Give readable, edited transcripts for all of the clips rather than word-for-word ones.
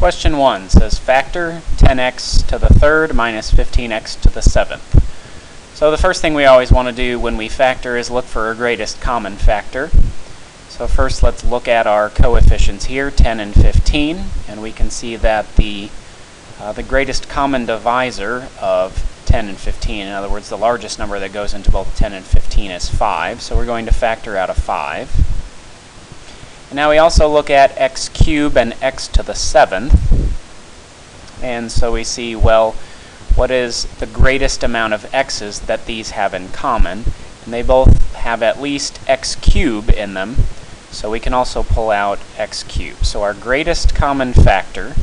Question 1 says factor 10x to the third minus 15x to the seventh. So the first thing we always want to do when we factor is look for our greatest common factor. So first let's look at our coefficients here, 10 and 15, and we can see that the greatest common divisor of 10 and 15, in other words the largest number that goes into both 10 and 15 is 5, so we're going to factor out a 5. And now we also look at x cubed and x to the seventh, and so we see, well, what is the greatest amount of x's that these have in common? And they both have at least x cubed in them, so we can also pull out x cubed. So our greatest common factor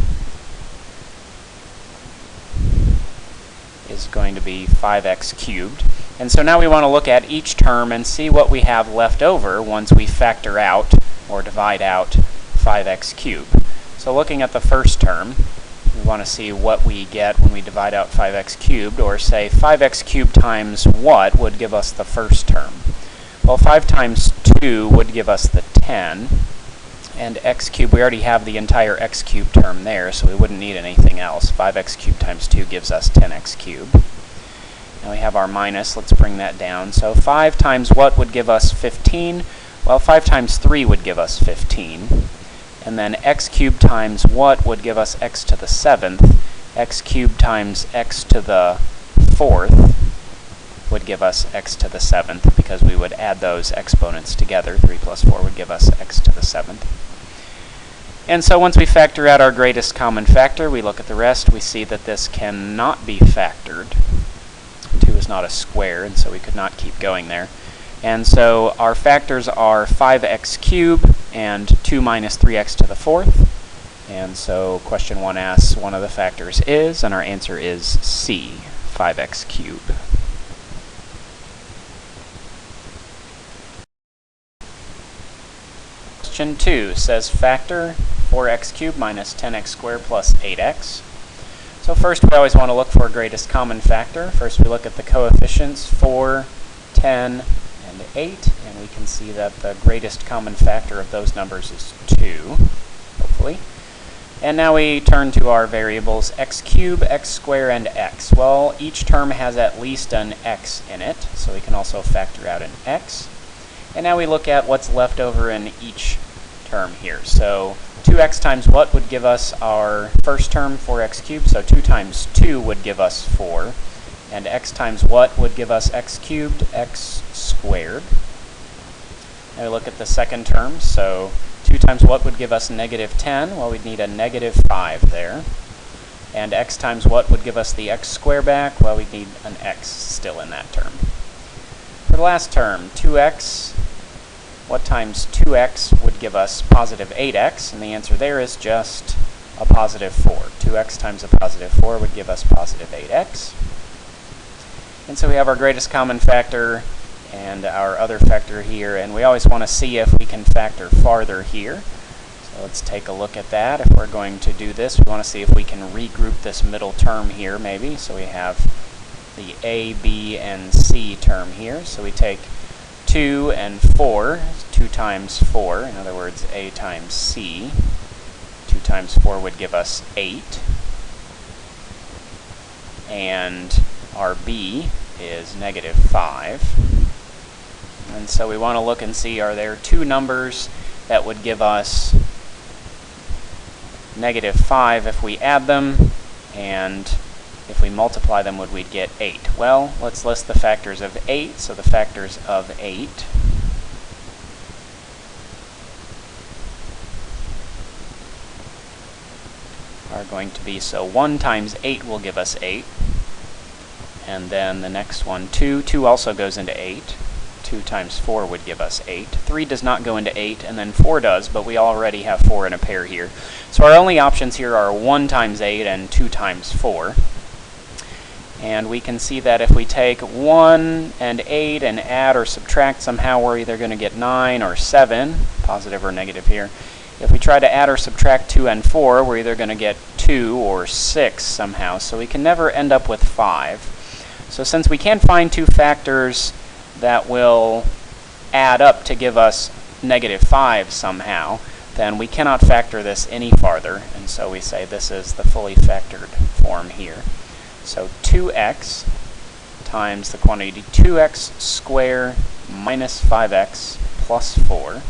is going to be 5x cubed. And so now we want to look at each term and see what we have left over once we factor out or divide out 5x cubed. So looking at the first term, we want to see what we get when we divide out 5x cubed, or say 5x cubed times what would give us the first term? Well, 5 times 2 would give us the 10, and x cubed, we already have the entire x cubed term there, so we wouldn't need anything else. 5x cubed times 2 gives us 10x cubed. Now we have our minus, let's bring that down. So 5 times what would give us 15? Well, 5 times 3 would give us 15. And then x cubed times what would give us x to the seventh? X cubed times x to the fourth would give us x to the seventh, because we would add those exponents together. 3 plus 4 would give us x to the seventh. And so once we factor out our greatest common factor, we look at the rest, we see that this cannot be factored. 2 is not a square, and so we could not keep going there. And so our factors are 5x cubed and 2 minus 3x to the fourth. And so question 1 asks one of the factors is, and our answer is C, 5x cubed. Question 2 says factor 4x cubed minus 10x squared plus 8x. So first we always want to look for a greatest common factor. First we look at the coefficients 4, 10, and 8, and we can see that the greatest common factor of those numbers is 2, hopefully. And now we turn to our variables x cubed, x squared, and x. Well, each term has at least an x in it, so we can also factor out an x. And now we look at what's left over in each term here. So 2x times what would give us our first term, 4x cubed, so 2 times 2 would give us 4. And x times what would give us x cubed? X squared. Now we look at the second term, so 2 times what would give us negative 10? Well, we'd need a negative 5 there. And x times what would give us the x squared back? Well, we'd need an x still in that term. For the last term, 2x, what times 2x would give us positive 8x? And the answer there is just a positive 4. 2x times a positive 4 would give us positive 8x. And so we have our greatest common factor and our other factor here, and we always want to see if we can factor farther here. So let's take a look at that. If we're going to do this, we want to see if we can regroup this middle term here maybe. So we have the A, B, and C term here. So we take 2 and 4, 2 times 4, in other words A times C. 2 times 4 would give us 8. And our B is negative 5. And so we want to look and see, are there two numbers that would give us negative 5 if we add them, and if we multiply them, would we get 8? Well, let's list the factors of 8. So the factors of 8 are going to be, so 1 times 8 will give us 8. And then the next one, 2. 2 also goes into 8. 2 times 4 would give us 8. 3 does not go into 8, and then 4 does, but we already have 4 in a pair here. So our only options here are 1 times 8 and 2 times 4. And we can see that if we take 1 and 8 and add or subtract somehow, we're either going to get 9 or 7, positive or negative here. If we try to add or subtract 2 and 4, we're either going to get 2 or 6 somehow. So we can never end up with 5. So since we can't find two factors that will add up to give us negative 5 somehow, then we cannot factor this any farther, and so we say this is the fully factored form here. So 2x times the quantity 2x squared minus 5x plus 4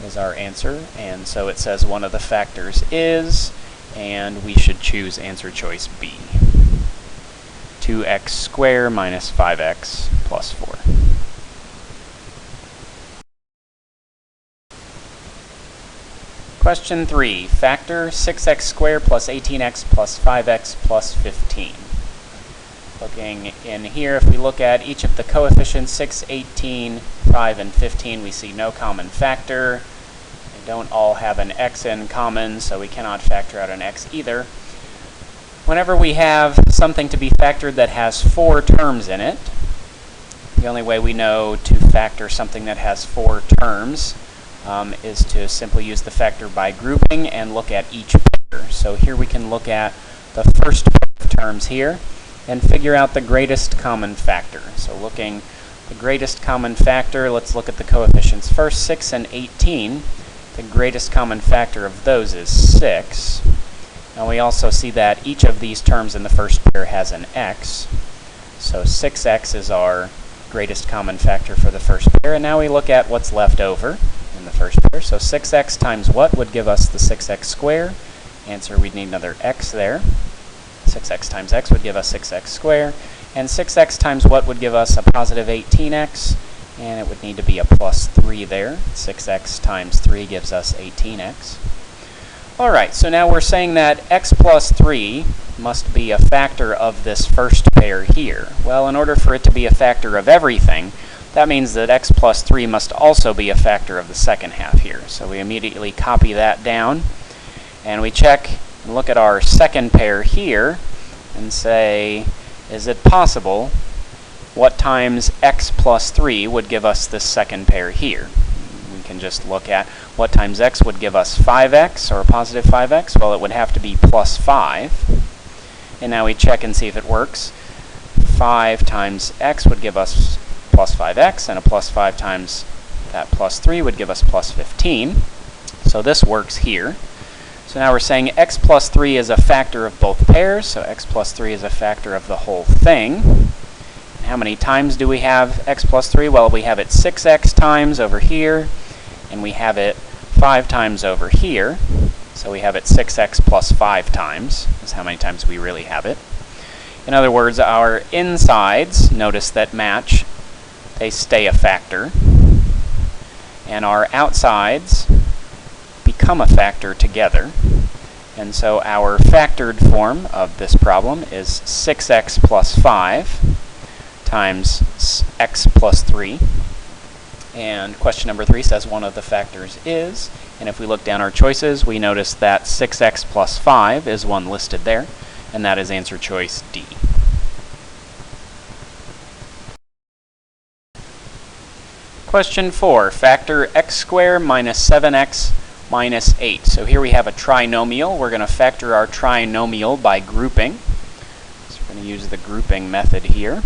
is our answer, and so it says one of the factors is, and we should choose answer choice B. 2x squared minus 5x plus 4. Question 3. Factor 6x squared plus 18x plus 5x plus 15. Looking in here, if we look at each of the coefficients, 6, 18, 5, and 15, we see no common factor. They don't all have an x in common, so we cannot factor out an x either. Whenever we have something to be factored that has 4 terms in it, the only way we know to factor something that has 4 terms is to simply use the factor by grouping and look at each pair. So here we can look at the first pair of terms here and figure out the greatest common factor. So looking the greatest common factor, let's look at the coefficients first. 6 and 18, the greatest common factor of those is 6. And we also see that each of these terms in the first pair has an x. So 6x is our greatest common factor for the first pair. And now we look at what's left over in the first pair. So 6x times what would give us the 6x squared? Answer, we'd need another x there. 6x times x would give us 6x squared. And 6x times what would give us a positive 18x? And it would need to be a plus 3 there. 6x times 3 gives us 18x. Alright, so now we're saying that x plus 3 must be a factor of this first pair here. Well, in order for it to be a factor of everything, that means that x plus 3 must also be a factor of the second half here. So we immediately copy that down, and we check and look at our second pair here and say, is it possible what times x plus 3 would give us this second pair here? We can just look at what times x would give us 5x or a positive 5x. Well, it would have to be plus 5. And now we check and see if it works. 5 times x would give us plus 5x, and a plus 5 times that plus 3 would give us plus 15. So this works here. So now we're saying x plus 3 is a factor of both pairs, so x plus 3 is a factor of the whole thing. And how many times do we have x plus 3? Well, we have it 6x times over here, and we have it 5 times over here. So we have it 6x plus 5 times, is how many times we really have it. In other words, our insides, notice that match, they stay a factor, and our outsides become a factor together. And so our factored form of this problem is 6x plus 5 times x plus 3. And question number 3 says one of the factors is, and if we look down our choices, we notice that 6x plus 5 is one listed there, and that is answer choice D. Question 4, factor x squared minus 7x minus 8. So here we have a trinomial. We're going to factor our trinomial by grouping. So we're going to use the grouping method here.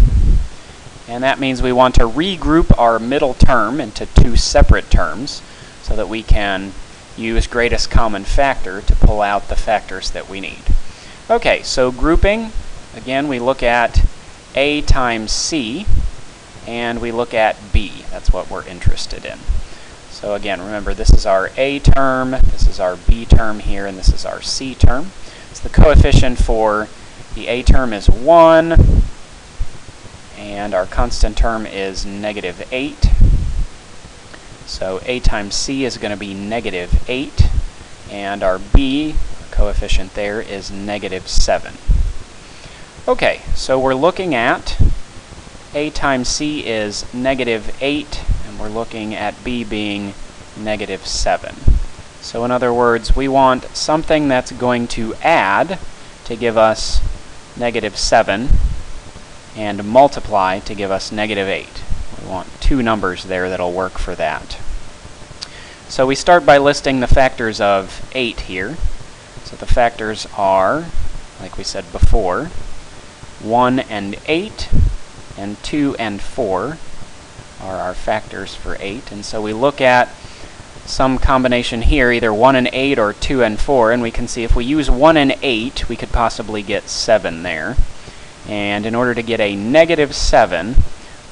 And that means we want to regroup our middle term into 2 separate terms so that we can use greatest common factor to pull out the factors that we need. Okay, so grouping, again, we look at A times C, and we look at B. That's what we're interested in. So again, remember, this is our A term, this is our B term here, and this is our C term. So the coefficient for the A term is 1, and our constant term is negative 8. So A times C is going to be negative 8, and our B coefficient there is negative 7. Okay, so we're looking at A times C is negative 8, and we're looking at B being negative 7. So in other words, we want something that's going to add to give us negative 7 and multiply to give us negative 8. We want 2 numbers there that'll work for that. So we start by listing the factors of 8 here. So the factors are, like we said before, 1 and 8, and 2 and 4 are our factors for 8. And so we look at some combination here, either 1 and 8 or 2 and 4, and we can see if we use 1 and 8, we could possibly get 7 there. And in order to get a negative 7,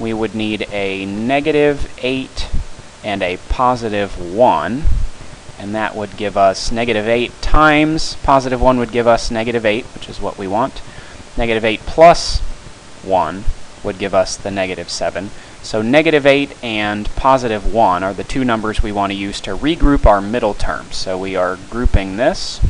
we would need a negative 8 and a positive 1, and that would give us negative 8 times positive 1 would give us negative 8, which is what we want. Negative 8 plus 1 would give us the negative 7. So negative 8 and positive 1 are the two numbers we want to use to regroup our middle terms. So we are grouping this.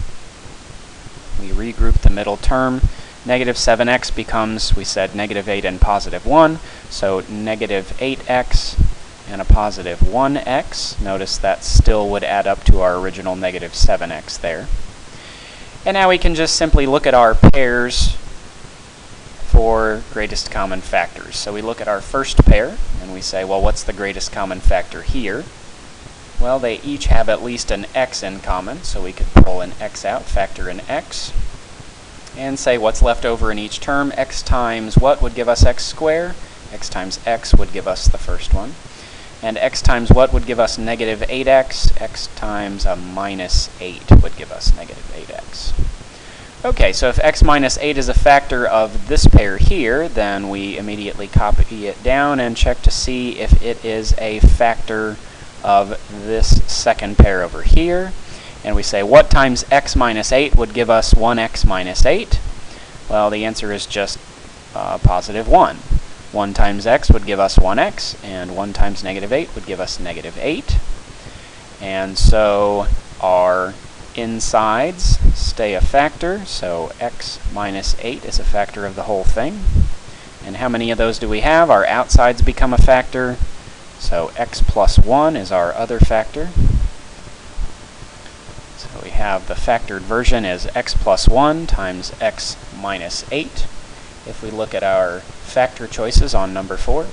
We regroup the middle term. Negative 7x becomes, we said, negative 8 and positive 1. So negative 8x and a positive 1x. Notice that still would add up to our original negative 7x there. And now we can just simply look at our pairs for greatest common factors. So we look at our first pair and we say, well, what's the greatest common factor here? Well, they each have at least an x in common, so we could pull an x out, factor in x, and say what's left over in each term. X times what would give us x squared? X times x would give us the first one. And x times what would give us negative 8x? X times a minus 8 would give us negative 8x. Okay, so if x minus 8 is a factor of this pair here, then we immediately copy it down and check to see if it is a factor of this second pair over here. And we say, what times x minus 8 would give us 1x minus 8? Well, the answer is just positive 1. 1 times x would give us 1x, and 1 times negative 8 would give us negative 8. And so our insides stay a factor, so x minus 8 is a factor of the whole thing. And how many of those do we have? Our outsides become a factor, so x plus 1 is our other factor. So we have the factored version is x plus 1 times x minus 8. If we look at our factor choices on number 4,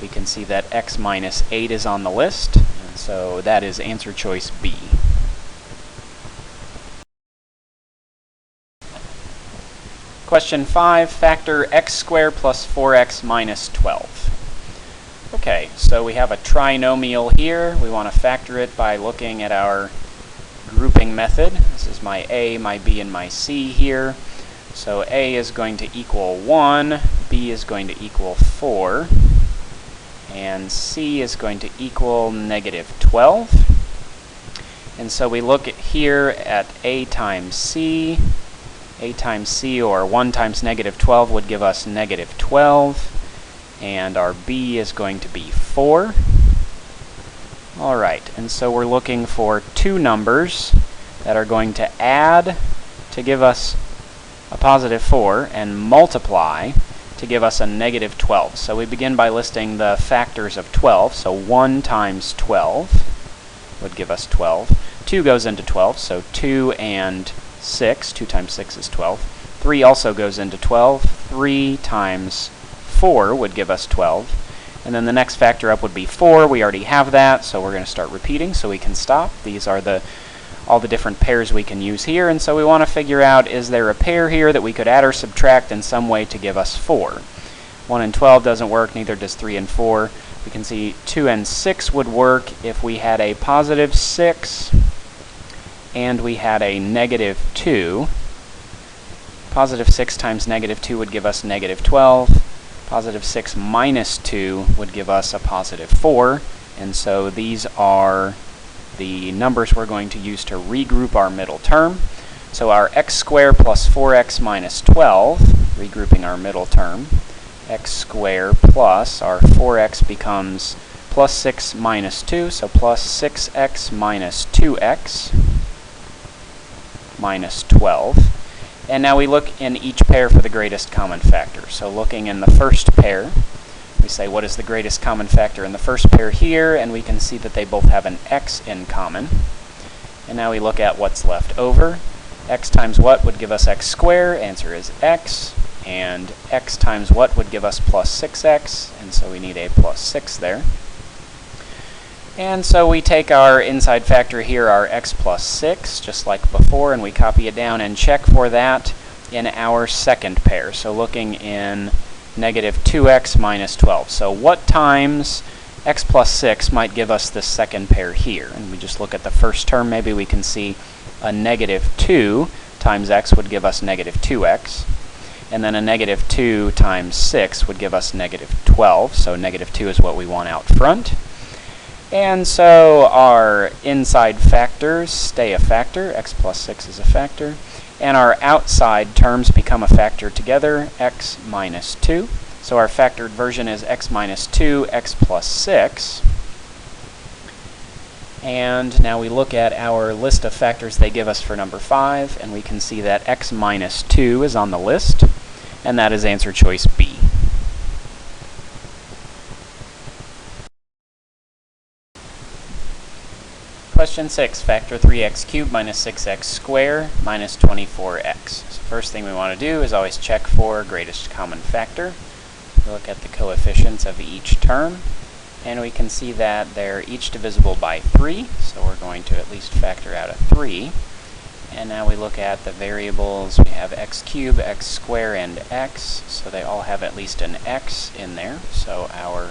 we can see that x minus 8 is on the list, and so that is answer choice B. Question 5, factor x squared plus 4x minus 12. Okay, so we have a trinomial here. We want to factor it by looking at our grouping method. This is my A, my B, and my C here. So A is going to equal 1, B is going to equal 4, and C is going to equal negative 12. And so we look at here at A times C. A times C, or 1 times negative 12, would give us negative 12. And our B is going to be 4. Alright, and so we're looking for two numbers that are going to add to give us a positive 4 and multiply to give us a negative 12. So we begin by listing the factors of 12. So 1 times 12 would give us 12. 2 goes into 12, so 2 and 6. 2 times 6 is 12. 3 also goes into 12. 3 times 4 would give us 12. And then the next factor up would be 4. We already have that, so we're going to start repeating so we can stop. These are all the different pairs we can use here, and so we want to figure out, is there a pair here that we could add or subtract in some way to give us 4? 1 and 12 doesn't work, neither does 3 and 4. We can see 2 and 6 would work if we had a positive 6 and we had a negative 2. Positive 6 times negative 2 would give us negative 12. Positive 6 minus 2 would give us a positive 4. And so these are the numbers we're going to use to regroup our middle term. So our x squared plus 4x minus 12, regrouping our middle term, x squared plus our 4x becomes plus 6 minus 2, so plus 6x minus 2x minus 12. And now we look in each pair for the greatest common factor. So looking in the first pair, we say what is the greatest common factor in the first pair here, and we can see that they both have an x in common. And now we look at what's left over. X times what would give us x squared? Answer is x. And x times what would give us plus 6x? And so we need a plus 6 there. And so we take our inside factor here, our x plus 6, just like before, and we copy it down and check for that in our second pair. So looking in negative 2x minus 12. So what times x plus 6 might give us this second pair here. And we just look at the first term, maybe we can see a negative 2 times x would give us negative 2x. And then a negative 2 times 6 would give us negative 12. So negative 2 is what we want out front. And so our inside factors stay a factor. X plus 6 is a factor. And our outside terms become a factor together, x minus 2. So our factored version is x minus 2, x plus 6. And now we look at our list of factors they give us for number 5, and we can see that x minus 2 is on the list, and that is answer choice B. Question 6, factor 3x cubed minus 6x squared minus 24x. So first thing we want to do is always check for greatest common factor. We look at the coefficients of each term, and we can see that they're each divisible by 3, so we're going to at least factor out a 3. And now we look at the variables. We have x cubed, x squared, and x, so they all have at least an x in there. So our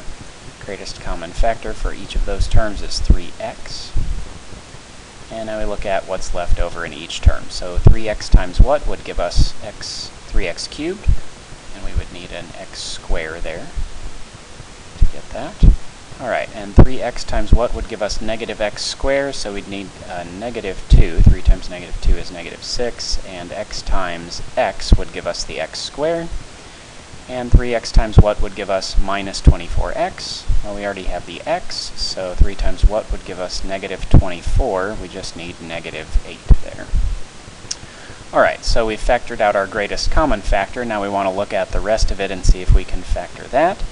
greatest common factor for each of those terms is 3x. And now we look at what's left over in each term. So 3x times what would give us 3x cubed? And we would need an x squared there to get that. Alright, and 3x times what would give us negative x squared? So we'd need negative 2. 3 times negative 2 is negative 6. And x times x would give us the x squared. And 3x times what would give us minus 24x? Well, we already have the x, so 3 times what would give us negative 24? We just need negative 8 there. Alright, so we've factored out our greatest common factor. Now we want to look at the rest of it and see if we can factor that.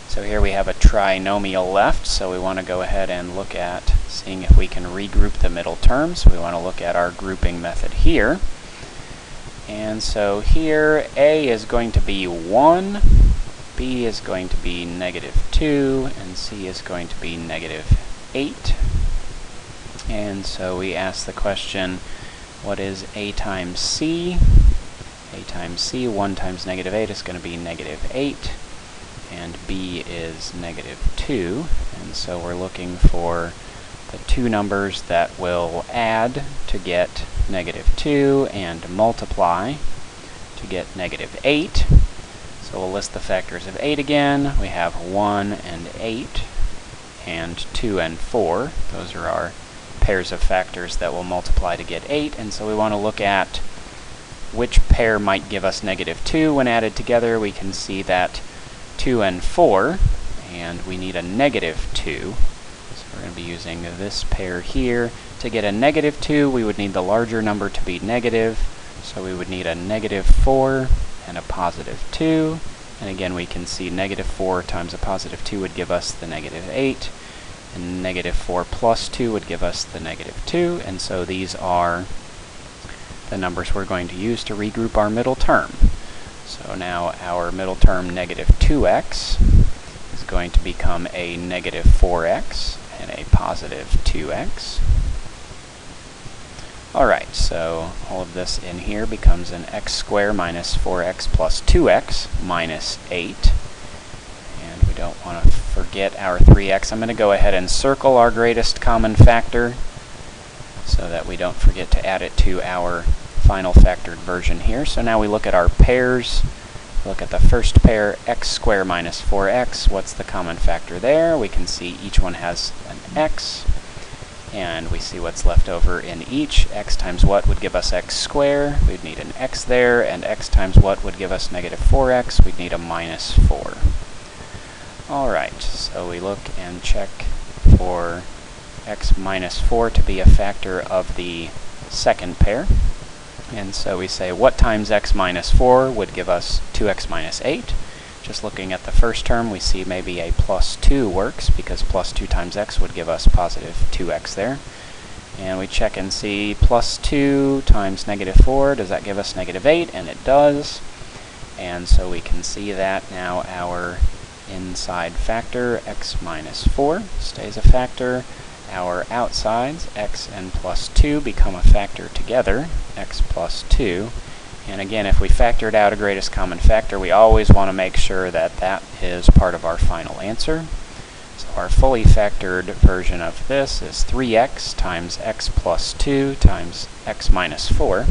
So here we have a trinomial left, so we want to go ahead and look at seeing if we can regroup the middle terms. We want to look at our grouping method here. And so here a is going to be 1, b is going to be negative 2, and c is going to be negative 8. And so we ask the question, what is a times c? A times c, 1 times negative 8 is going to be negative 8. And b is negative 2. And so we're looking for the two numbers that will add to get negative 2 and multiply to get negative 8. So we'll list the factors of 8 again. We have 1 and 8 and 2 and 4. Those are our pairs of factors that will multiply to get 8. And so we want to look at which pair might give us negative 2 when added together. We can see that 2 and 4, and we need a negative 2. So we're going to be using this pair here. To get a negative 2, we would need the larger number to be negative. So we would need a negative 4 and a positive 2. And again, we can see negative 4 times a positive 2 would give us the negative 8. And negative 4 plus 2 would give us the negative 2. And so these are the numbers we're going to use to regroup our middle term. So now our middle term, negative 2x, is going to become a negative 4x and a positive 2x. Alright, so all of this in here becomes an x squared minus 4x plus 2x minus 8. And we don't want to forget our 3x. I'm going to go ahead and circle our greatest common factor so that we don't forget to add it to our final factored version here. So now we look at our pairs. Look at the first pair, x squared minus 4x. What's the common factor there? We can see each one has an x. And we see what's left over in each. X times what would give us x squared? We'd need an x there. And x times what would give us negative 4x? We'd need a minus 4. Alright, so we look and check for x minus 4 to be a factor of the second pair. And so we say, what times x minus 4 would give us 2x minus 8? Just looking at the first term, we see maybe a plus 2 works, because plus 2 times x would give us positive 2x there. And we check and see plus 2 times negative 4, does that give us negative 8? And it does. And so we can see that now our inside factor, x minus 4, stays a factor. Our outsides, x and plus 2, become a factor together, x plus 2. And again, if we factored out a greatest common factor, we always want to make sure that that is part of our final answer. So our fully factored version of this is 3x times x plus 2 times x minus 4.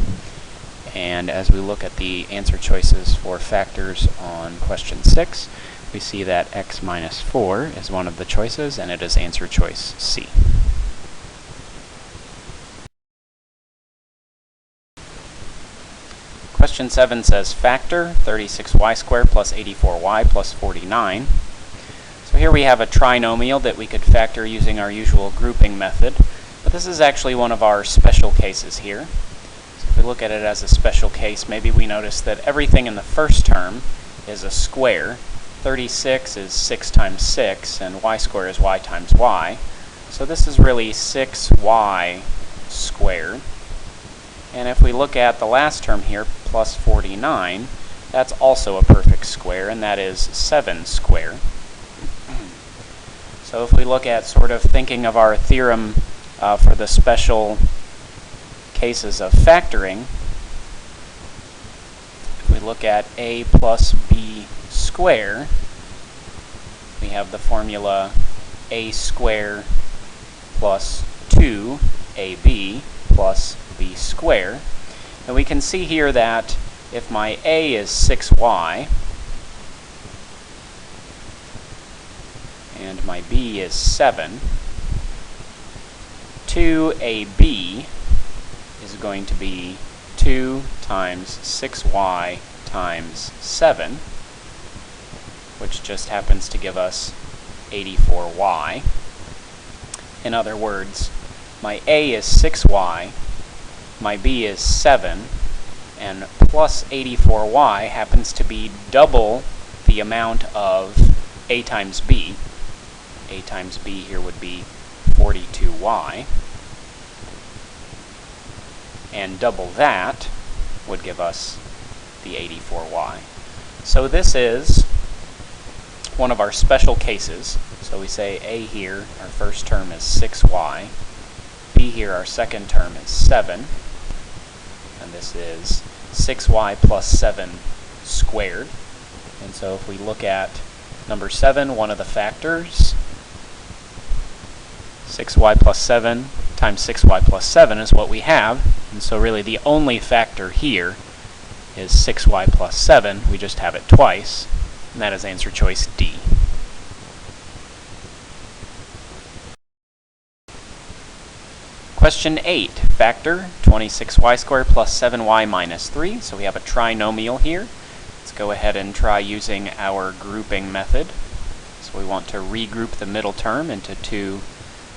And as we look at the answer choices for factors on question 6, we see that x minus 4 is one of the choices, and it is answer choice C. Question 7 says factor 36y squared plus 84y plus 49. So here we have a trinomial that we could factor using our usual grouping method, but this is actually one of our special cases here. So if we look at it as a special case, maybe we notice that everything in the first term is a square. 36 is 6 times 6, and y squared is y times y. So this is really 6y squared. And if we look at the last term here, plus 49, that's also a perfect square, and that is 7 squared. So if we look at sort of thinking of our theorem for the special cases of factoring, if we look at a plus b squared, we have the formula a squared plus 2ab plus b squared. And we can see here that if my a is 6y and my b is 7, 2ab is going to be 2 times 6y times 7, which just happens to give us 84y. In other words, my a is 6y, my b is 7, and plus 84y happens to be double the amount of a times b. A times b here would be 42y. And double that would give us the 84y. So this is one of our special cases. So we say a here, our first term is 6y. B here, our second term is 7. And this is 6y plus 7 squared. And so if we look at number 7, one of the factors, 6y plus 7 times 6y plus 7 is what we have. And so really the only factor here is 6y plus 7. We just have it twice. And that is answer choice D. Question 8, factor 26y squared plus 7y minus 3. So we have a trinomial here. Let's go ahead and try using our grouping method. So we want to regroup the middle term into two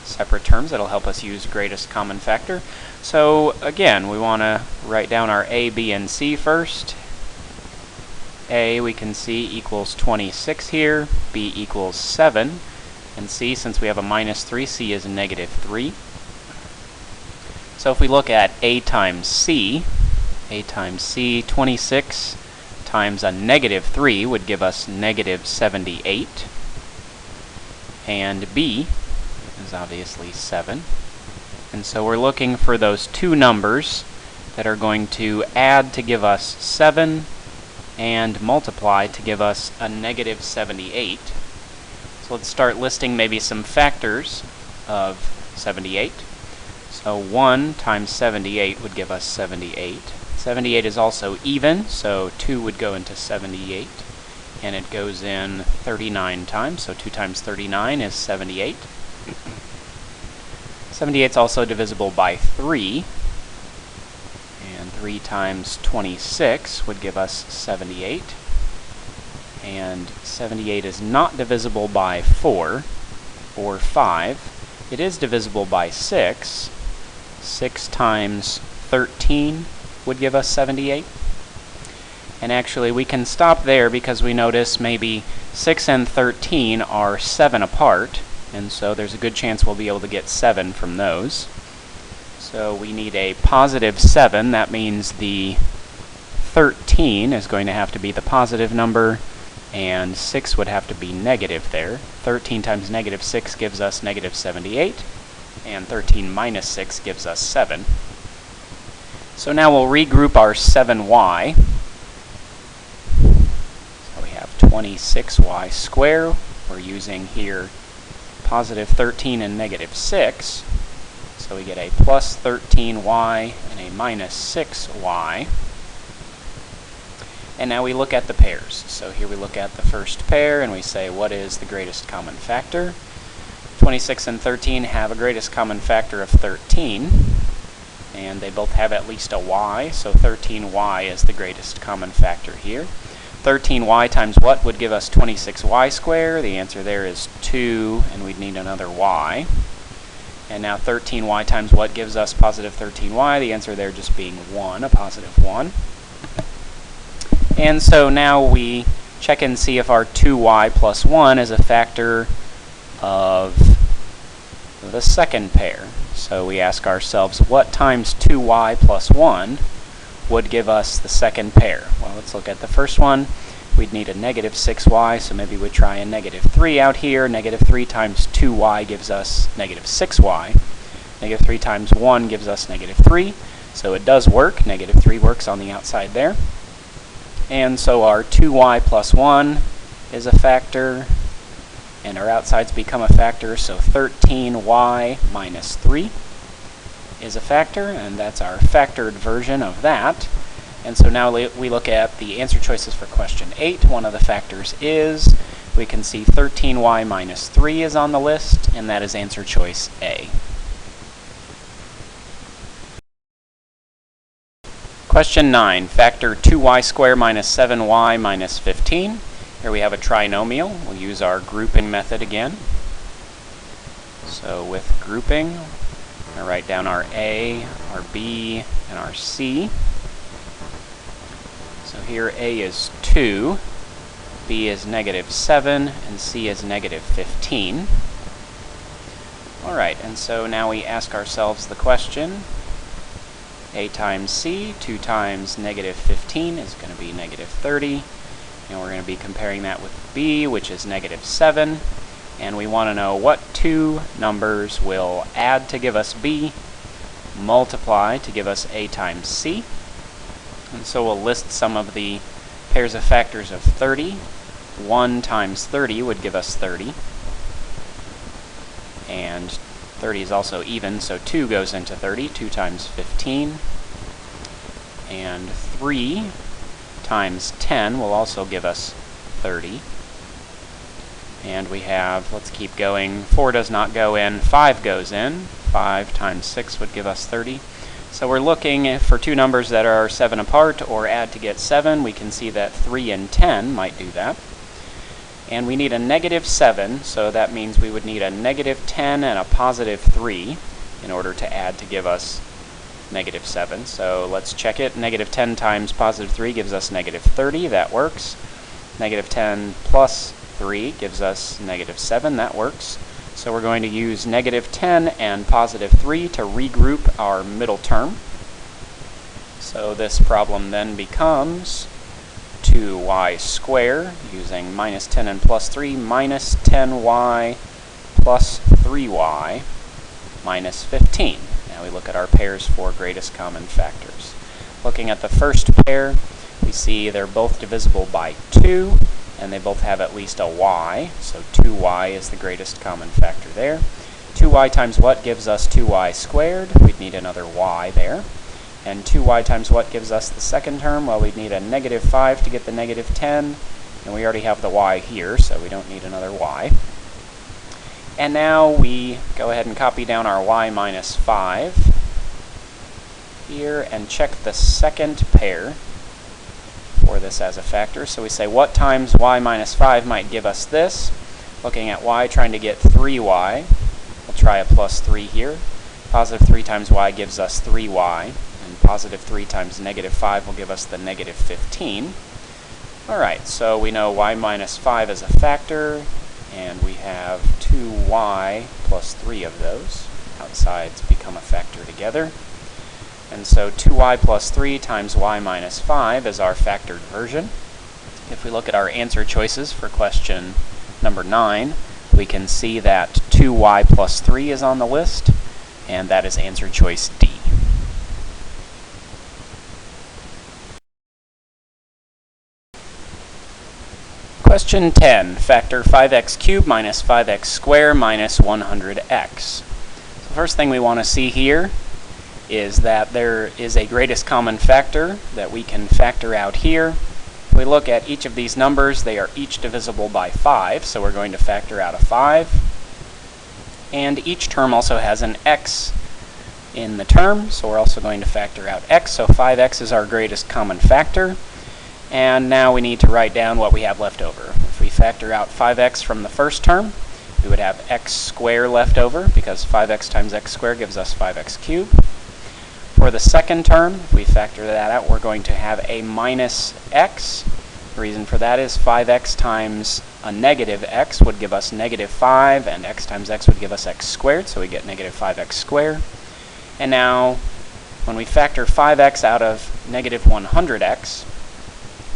separate terms. That'll help us use greatest common factor. So again, we want to write down our a, b, and c first. A we can see equals 26 here, b equals 7, and c, since we have a minus 3, c is negative 3. So if we look at a times c, 26 times a negative 3 would give us negative 78. And b is obviously 7. And so we're looking for those two numbers that are going to add to give us 7 and multiply to give us a negative 78. So let's start listing maybe some factors of 78. So 1 times 78 would give us 78. 78 is also even, so 2 would go into 78. And it goes in 39 times, so 2 times 39 is 78. 78 is also divisible by 3. And 3 times 26 would give us 78. And 78 is not divisible by 4 or 5. It is divisible by 6. 6 times 13 would give us 78. And actually we can stop there because we notice maybe 6 and 13 are 7 apart, and so there's a good chance we'll be able to get 7 from those. So we need a positive 7. That means the 13 is going to have to be the positive number, and 6 would have to be negative there. 13 times negative 6 gives us negative 78, and 13 minus 6 gives us 7. So now we'll regroup our 7y. So we have 26y squared. We're using here positive 13 and negative 6. So we get a plus 13y and a minus 6y. And now we look at the pairs. So here we look at the first pair and we say, what is the greatest common factor? 26 and 13 have a greatest common factor of 13. And they both have at least a y, so 13y is the greatest common factor here. 13y times what would give us 26y squared? The answer there is 2, and we'd need another y. And now 13y times what gives us positive 13y? The answer there just being 1, a positive 1. And so now we check and see if our 2y plus 1 is a factor of the second pair. So we ask ourselves, what times 2y plus 1 would give us the second pair? Well, let's look at the first one. We'd need a negative 6y, so maybe we'd try a negative 3 out here. Negative 3 times 2y gives us negative 6y. Negative 3 times 1 gives us negative 3. So it does work. Negative 3 works on the outside there. And so our 2y plus 1 is a factor, and our outsides become a factor, so 13y minus 3 is a factor, and that's our factored version of that. And so now we look at the answer choices for question 8. One of the factors is, we can see 13y minus 3 is on the list, and that is answer choice A. Question 9, factor 2y squared minus 7y minus 15. Here we have a trinomial. We'll use our grouping method again. So with grouping, I'm going to write down our A, our B, and our C. So here A is 2, B is negative 7, and C is negative 15. Alright, and so now we ask ourselves the question, A times C, 2 times negative 15 is going to be negative 30. And we're going to be comparing that with B, which is negative 7. And we want to know what two numbers will add to give us B, multiply to give us A times C. And so we'll list some of the pairs of factors of 30. 1 times 30 would give us 30. And 30 is also even, so 2 goes into 30. 2 times 15. And 3 times 10 will also give us 30. And we have, let's keep going, 4 does not go in, 5 goes in. 5 times 6 would give us 30. So we're looking for two numbers that are 7 apart or add to get 7. We can see that 3 and 10 might do that. And we need a negative 7, so that means we would need a negative 10 and a positive 3 in order to add to give us negative 7. So let's check it. Negative 10 times positive 3 gives us negative 30. That works. Negative 10 plus 3 gives us negative 7. That works. So we're going to use negative 10 and positive 3 to regroup our middle term. So this problem then becomes 2y squared using minus 10 and plus 3 minus 10y plus 3y minus 15. Now we look at our pairs for greatest common factors. Looking at the first pair, we see they're both divisible by 2, and they both have at least a y, so 2y is the greatest common factor there. 2y times what gives us 2y squared? We'd need another y there. And 2y times what gives us the second term? Well, we'd need a negative 5 to get the negative 10, and we already have the y here, so we don't need another y. And now we go ahead and copy down our y minus 5 here and check the second pair for this as a factor. So we say what times y minus 5 might give us this? Looking at y, trying to get 3y. We'll try a plus 3 here. Positive 3 times y gives us 3y. And positive 3 times negative 5 will give us the negative 15. Alright, so we know y minus 5 is a factor, and we have 2y plus 3 of those. Outsides become a factor together. And so 2y plus 3 times y minus 5 is our factored version. If we look at our answer choices for question number 9, we can see that 2y plus 3 is on the list, and that is answer choice D. Question 10, factor 5x cubed minus 5x squared minus 100x. So first thing we want to see here is that there is a greatest common factor that we can factor out here. If we look at each of these numbers, they are each divisible by 5, so we're going to factor out a 5. And each term also has an x in the term, so we're also going to factor out x, so 5x is our greatest common factor. And now we need to write down what we have left over. If we factor out 5x from the first term, we would have x squared left over, because 5x times x squared gives us 5x cubed. For the second term, if we factor that out, we're going to have a minus x. The reason for that is 5x times a negative x would give us negative 5, and x times x would give us x squared, so we get negative 5x squared. And now, when we factor 5x out of negative 100x,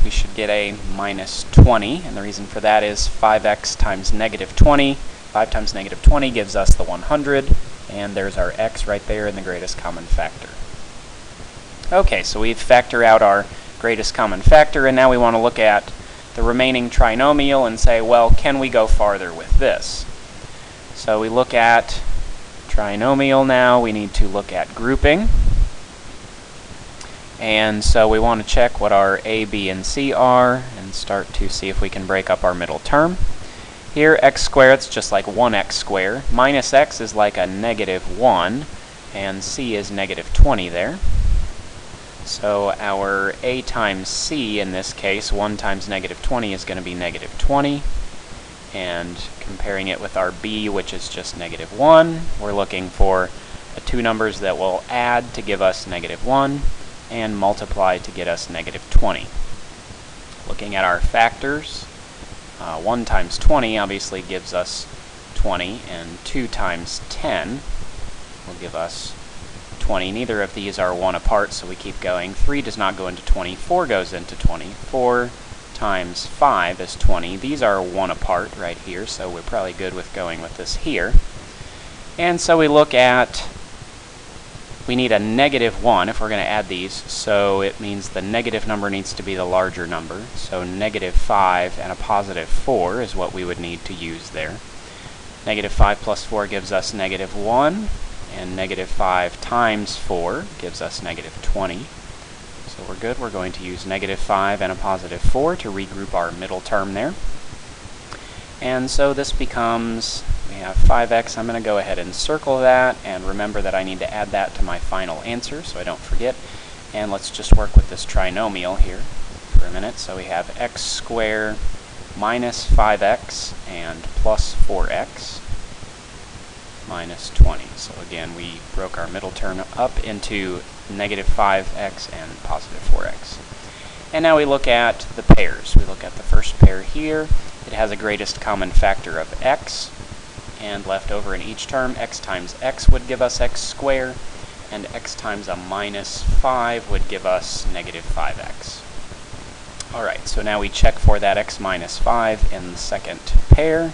we should get a minus 20, and the reason for that is 5x times negative 20. 5 times negative 20 gives us the 100, and there's our x right there in the greatest common factor. Okay, so we've factored out our greatest common factor, and now we want to look at the remaining trinomial and say, well, can we go farther with this? So we look at trinomial now. We need to look at grouping. And so we want to check what our a, b, and c are and start to see if we can break up our middle term. Here, x squared is just like 1x squared. Minus x is like a negative 1, and c is negative 20 there. So our a times c in this case, 1 times negative 20, is going to be negative 20. And comparing it with our b, which is just negative 1, we're looking for two numbers that will add to give us negative 1. And multiply to get us negative 20. Looking at our factors, 1 times 20 obviously gives us 20, and 2 times 10 will give us 20. Neither of these are 1 apart, so we keep going. 3 does not go into 20. 4 goes into 20. 4 times 5 is 20. These are 1 apart right here, so we're probably good with going with this here. And so we look at, we need a negative 1 if we're going to add these, so it means the negative number needs to be the larger number. So negative 5 and a positive 4 is what we would need to use there. Negative 5 plus 4 gives us negative 1, and negative 5 times 4 gives us negative 20. So we're good. We're going to use negative 5 and a positive 4 to regroup our middle term there. And so this becomes, we have 5x. I'm going to go ahead and circle that, and remember that I need to add that to my final answer so I don't forget. And let's just work with this trinomial here for a minute. So we have x squared minus 5x and plus 4x minus 20. So again, we broke our middle term up into negative 5x and positive 4x. And now we look at the pairs. We look at the first pair here. It has a greatest common factor of x, and left over in each term, x times x would give us x squared, and x times a minus 5 would give us negative 5x. Alright, so now we check for that x minus 5 in the second pair.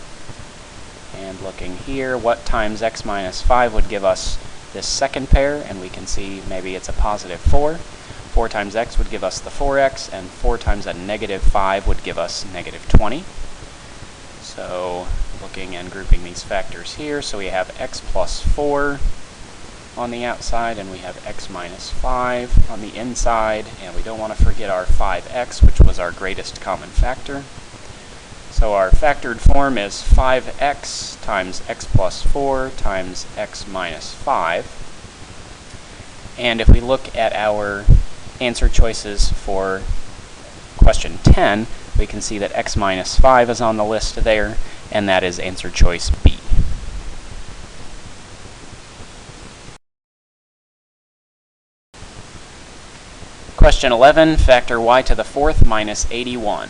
And looking here, what times x minus 5 would give us this second pair, and we can see maybe it's a positive 4. 4 times x would give us the 4x, and 4 times a negative 5 would give us negative 20. So looking and grouping these factors here, so we have x plus 4 on the outside, and we have x minus 5 on the inside, and we don't want to forget our 5x, which was our greatest common factor. So our factored form is 5x times x plus 4 times x minus 5. And if we look at our answer choices for question 10, we can see that x minus 5 is on the list there, and that is answer choice B. Question 11, factor y to the 4th minus 81.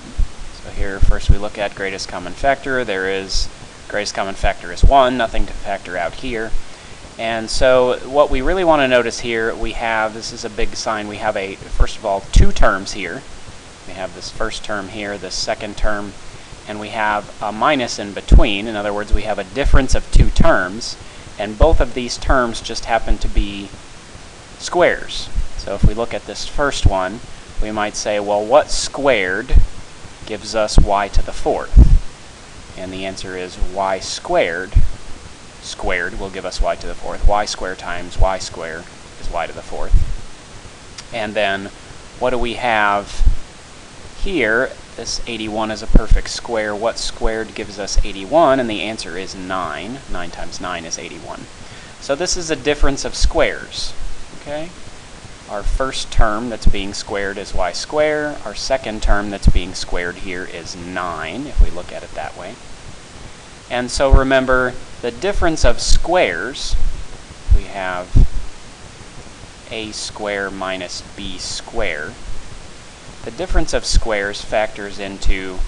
So here first we look at greatest common factor. There is, greatest common factor is 1, nothing to factor out here. And so what we really want to notice here, we have, this is a big sign, we have first of all, 2 terms here. We have this first term here, this second term, and we have a minus in between. In other words, we have a difference of 2 terms, and both of these terms just happen to be squares. So if we look at this first one, we might say, well, what squared gives us y to the fourth? And the answer is y squared. Squared will give us y to the fourth. Y squared times y squared is y to the fourth. And then what do we have here? This 81 is a perfect square. What squared gives us 81? And the answer is 9. 9 times 9 is 81. So this is a difference of squares. Okay? Our first term that's being squared is y squared. Our second term that's being squared here is 9, if we look at it that way. And so remember, the difference of squares, we have a squared minus b squared. The difference of squares factors into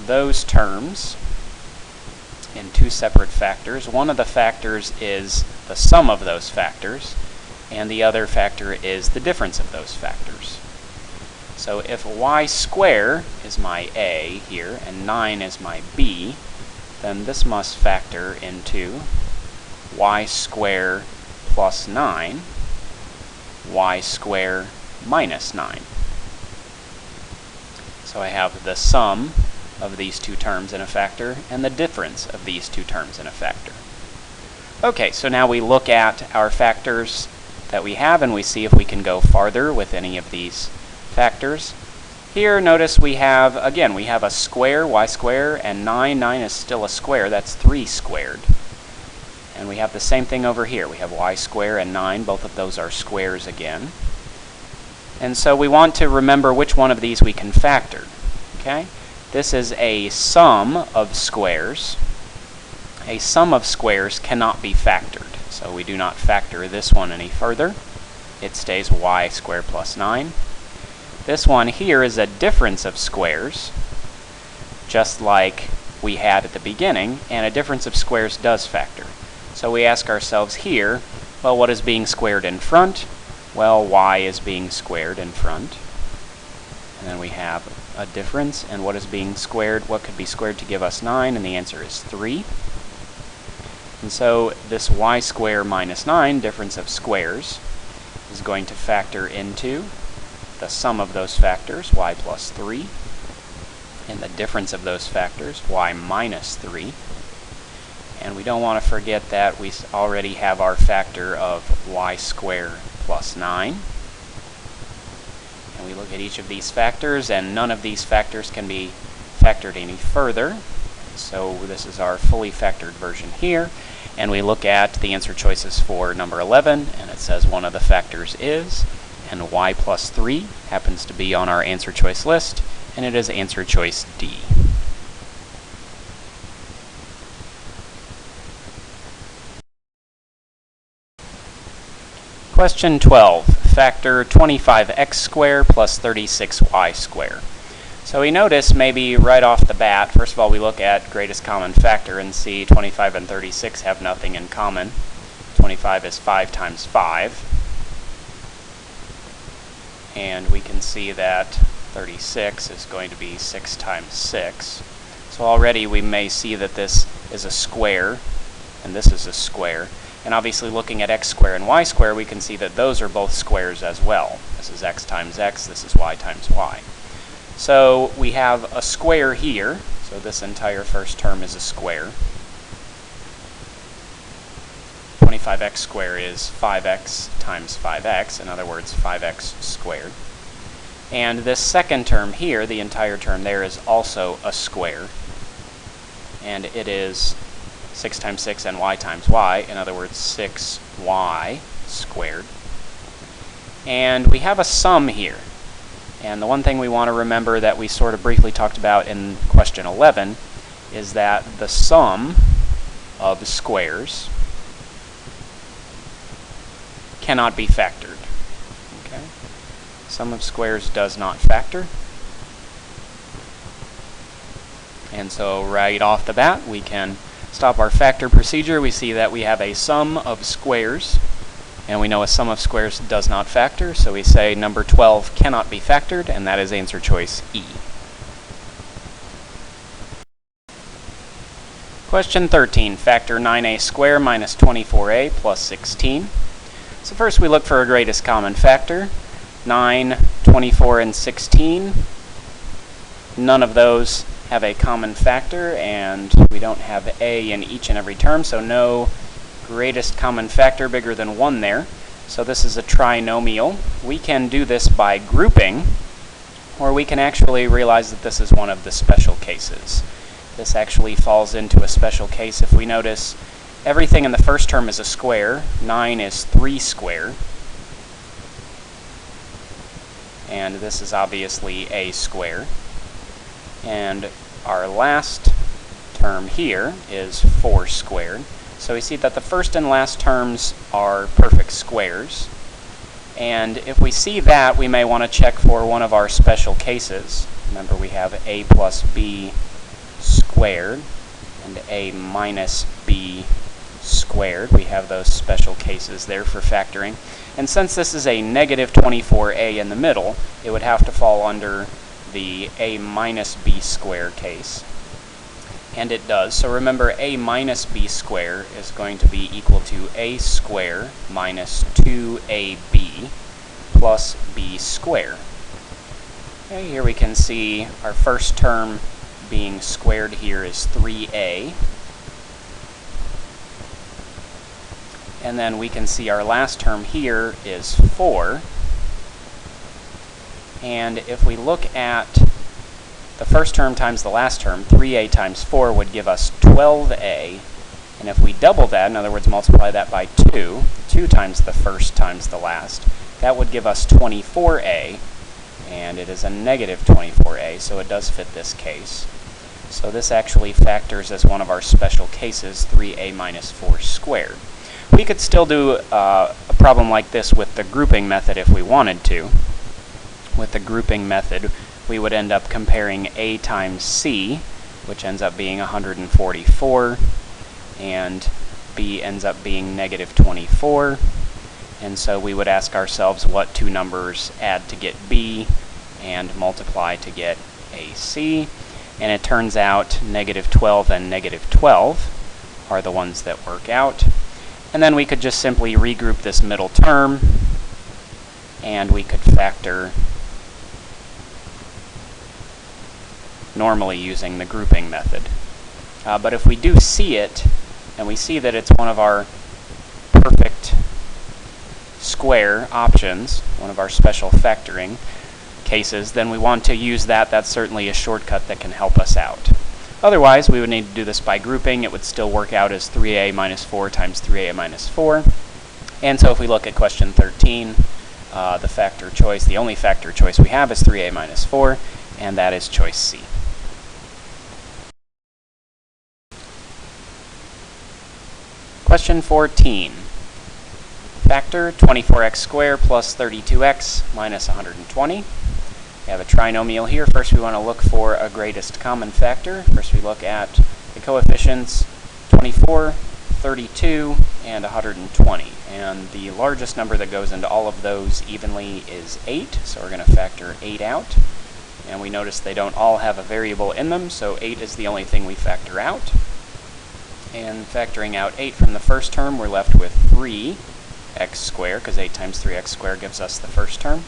those terms in two separate factors. One of the factors is the sum of those factors, and the other factor is the difference of those factors. So if y squared is my a here, and 9 is my b, then this must factor into y squared plus 9, y squared minus 9. So I have the sum of these two terms in a factor, and the difference of these two terms in a factor. Okay, so now we look at our factors that we have, and we see if we can go farther with any of these factors. Here, notice we have, again, we have a square, y squared, and 9. 9 is still a square. That's 3 squared. And we have the same thing over here. We have y squared and 9. Both of those are squares again. And so we want to remember which one of these we can factor. Okay? This is a sum of squares. A sum of squares cannot be factored. So we do not factor this one any further. It stays y squared plus 9. This one here is a difference of squares, just like we had at the beginning, and a difference of squares does factor. So we ask ourselves here, well, what is being squared in front? Well, y is being squared in front. And then we have a difference, and what is being squared? What could be squared to give us 9? And the answer is 3. And so this y squared minus 9, difference of squares, is going to factor into the sum of those factors, y plus 3, and the difference of those factors, y minus 3. And we don't want to forget that we already have our factor of y squared plus 9. And we look at each of these factors, and none of these factors can be factored any further. So this is our fully factored version here. And we look at the answer choices for number 11, and it says one of the factors is, and y plus 3 happens to be on our answer choice list, and it is answer choice D. Question 12. Factor 25x squared plus 36y squared. So we notice maybe right off the bat, first of all, we look at greatest common factor and see 25 and 36 have nothing in common. 25 is 5 times 5. And we can see that 36 is going to be 6 times 6. So already we may see that this is a square, and this is a square. And obviously looking at x squared and y squared, we can see that those are both squares as well. This is x times x, this is y times y. So we have a square here, so this entire first term is a square. 25x squared is 5x times 5x, in other words, 5x squared. And this second term here, the entire term there, is also a square. And it is 6 times 6 and y times y, in other words, 6y squared. And we have a sum here. And the one thing we want to remember that we sort of briefly talked about in question 11 is that the sum of squares cannot be factored. Okay? Sum of squares does not factor. And so right off the bat, we can stop our factor procedure. We see that we have a sum of squares, and we know a sum of squares does not factor, so we say number 12 cannot be factored, and that is answer choice E. Question 13, factor 9a squared minus 24a plus 16. So first we look for a greatest common factor. 9, 24, and 16 None of those have a common factor, and we don't have a in each and every term, so no greatest common factor bigger than 1 there. So this is a trinomial. We can do this by grouping, or we can actually realize that this is one of the special cases. This actually falls into a special case. If we notice, everything in the first term is a square. 9 is 3 squared. And this is obviously a square. And our last term here is 4 squared. So we see that the first and last terms are perfect squares. And if we see that, we may want to check for one of our special cases. Remember, we have a plus b squared and a minus b squared. We have those special cases there for factoring. And since this is a negative 24a in the middle, it would have to fall under the a minus b square case. And it does. So remember, a minus b square is going to be equal to a square minus 2ab plus b squared. Okay, here we can see our first term being squared here is 3a. And then we can see our last term here is 4. And if we look at the first term times the last term, 3a times 4 would give us 12a. And if we double that, in other words, multiply that by 2, 2 times the first times the last, that would give us 24a. And it is a negative 24a, so it does fit this case. So this actually factors as one of our special cases, 3a minus 4 squared. We could still do a problem like this with the grouping method if we wanted to. With the grouping method, we would end up comparing a times c, which ends up being 144, and b ends up being negative 24. And so we would ask ourselves what two numbers add to get b and multiply to get ac. And it turns out negative 12 and negative 12 are the ones that work out. And then we could just simply regroup this middle term, and we could factor normally using the grouping method. But if we do see it, and we see that it's one of our perfect square options, one of our special factoring cases, then we want to use that. That's certainly a shortcut that can help us out. Otherwise, we would need to do this by grouping. It would still work out as 3a minus 4 times 3a minus 4. And so if we look at question 13, the factor choice, the only factor choice we have is 3a minus 4, and that is choice C. Question 14. Factor 24x squared plus 32x minus 120. We have a trinomial here. First, we want to look for a greatest common factor. First, we look at the coefficients 24, 32, and 120. And the largest number that goes into all of those evenly is 8, so we're going to factor 8 out. And we notice they don't all have a variable in them, so 8 is the only thing we factor out. And factoring out 8 from the first term, we're left with 3x squared, because 8 times 3x squared gives us the first term.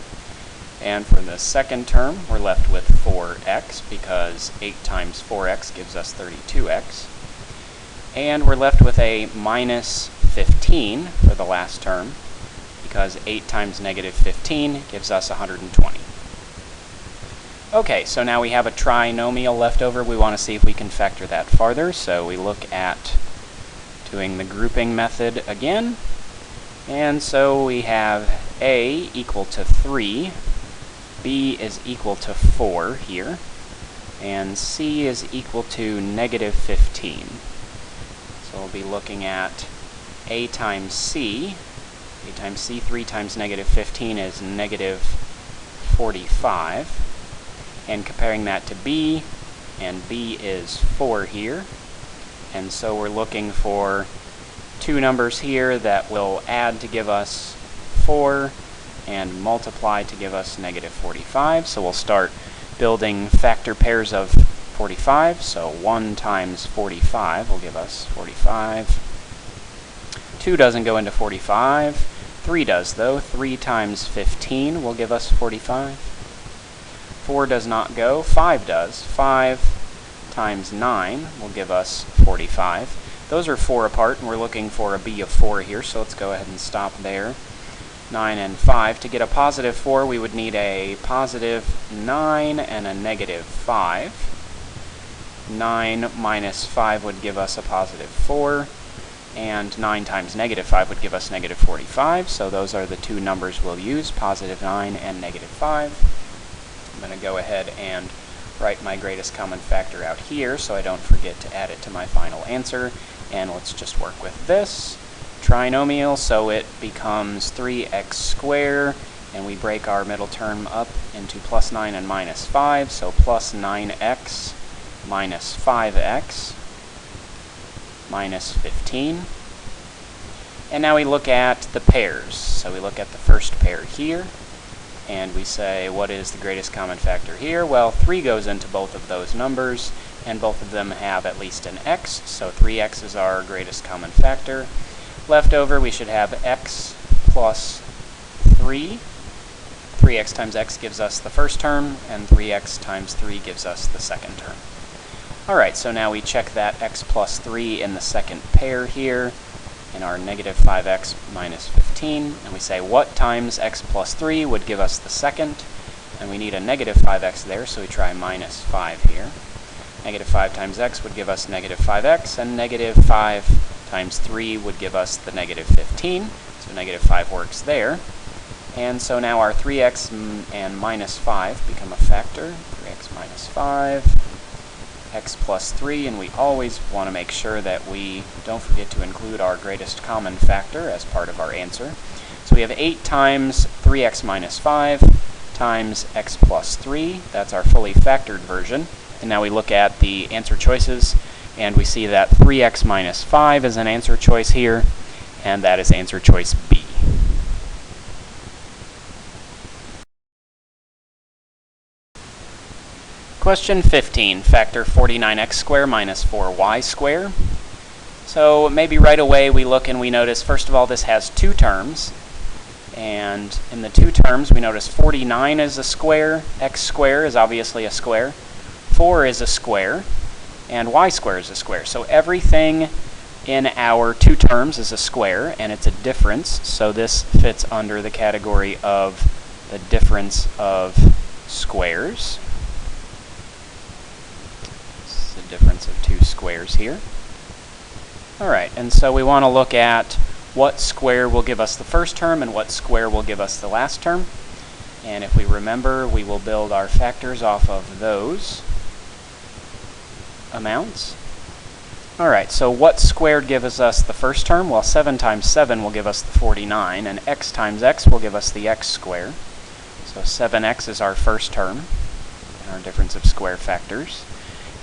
And for the second term, we're left with 4x, because 8 times 4x gives us 32x. And we're left with a minus 15 for the last term, because 8 times negative 15 gives us 120. Okay, so now we have a trinomial left over. We want to see if we can factor that farther. So we look at doing the grouping method again. And so we have a equal to 3. B is equal to 4 here, and C is equal to negative 15. So we'll be looking at A times C. A times C, 3 times negative 15 is negative 45. And comparing that to B, and B is 4 here. And so we're looking for two numbers here that will add to give us 4, and multiply to give us negative 45. So we'll start building factor pairs of 45. So 1 times 45 will give us 45. 2 doesn't go into 45. 3 does, though. 3 times 15 will give us 45. 4 does not go, 5 does. 5 times 9 will give us 45. Those are 4 apart, and we're looking for a b of 4 here, so let's go ahead and stop there. 9 and 5. To get a positive 4, we would need a positive 9 and a negative 5. 9 minus 5 would give us a positive 4, and 9 times negative 5 would give us negative 45, so those are the two numbers we'll use, positive 9 and negative 5. I'm going to go ahead and write my greatest common factor out here so I don't forget to add it to my final answer, and let's just work with this trinomial, so it becomes 3x squared, and we break our middle term up into plus 9 and minus 5, so plus 9x minus 5x minus 15. And now we look at the pairs. So we look at the first pair here, and we say, what is the greatest common factor here? Well, 3 goes into both of those numbers, and both of them have at least an x, so 3x is our greatest common factor. Left over, we should have x plus 3. 3x times x gives us the first term, and 3x times 3 gives us the second term. Alright, so now we check that x plus 3 in the second pair here, in our negative 5x minus 15, and we say what times x plus 3 would give us the second, and we need a negative 5x there, so we try minus 5 here. Negative 5 times x would give us negative 5x, and negative 5 times 3 would give us the negative 15, so negative 5 works there. And so now our 3x and minus 5 become a factor, 3x minus 5, x plus 3, and we always want to make sure that we don't forget to include our greatest common factor as part of our answer. So we have 8 times 3x minus 5 times x plus 3. That's our fully factored version. And now we look at the answer choices, and we see that 3x minus 5 is an answer choice here, and that is answer choice B. Question 15, factor 49x squared minus 4y squared. So maybe right away we look and we notice, first of all, this has 2 terms. And in the 2 terms, we notice 49 is a square, x squared is obviously a square, 4 is a square, and y squared is a square. So everything in our 2 terms is a square, and it's a difference. So this fits under the category of the difference of squares. Difference of 2 squares here. Alright, and so we want to look at what square will give us the first term and what square will give us the last term. And if we remember, we will build our factors off of those amounts. Alright, so what squared gives us the first term? Well, 7 times 7 will give us the 49, and x times x will give us the x squared. So 7x is our first term in our difference of square factors.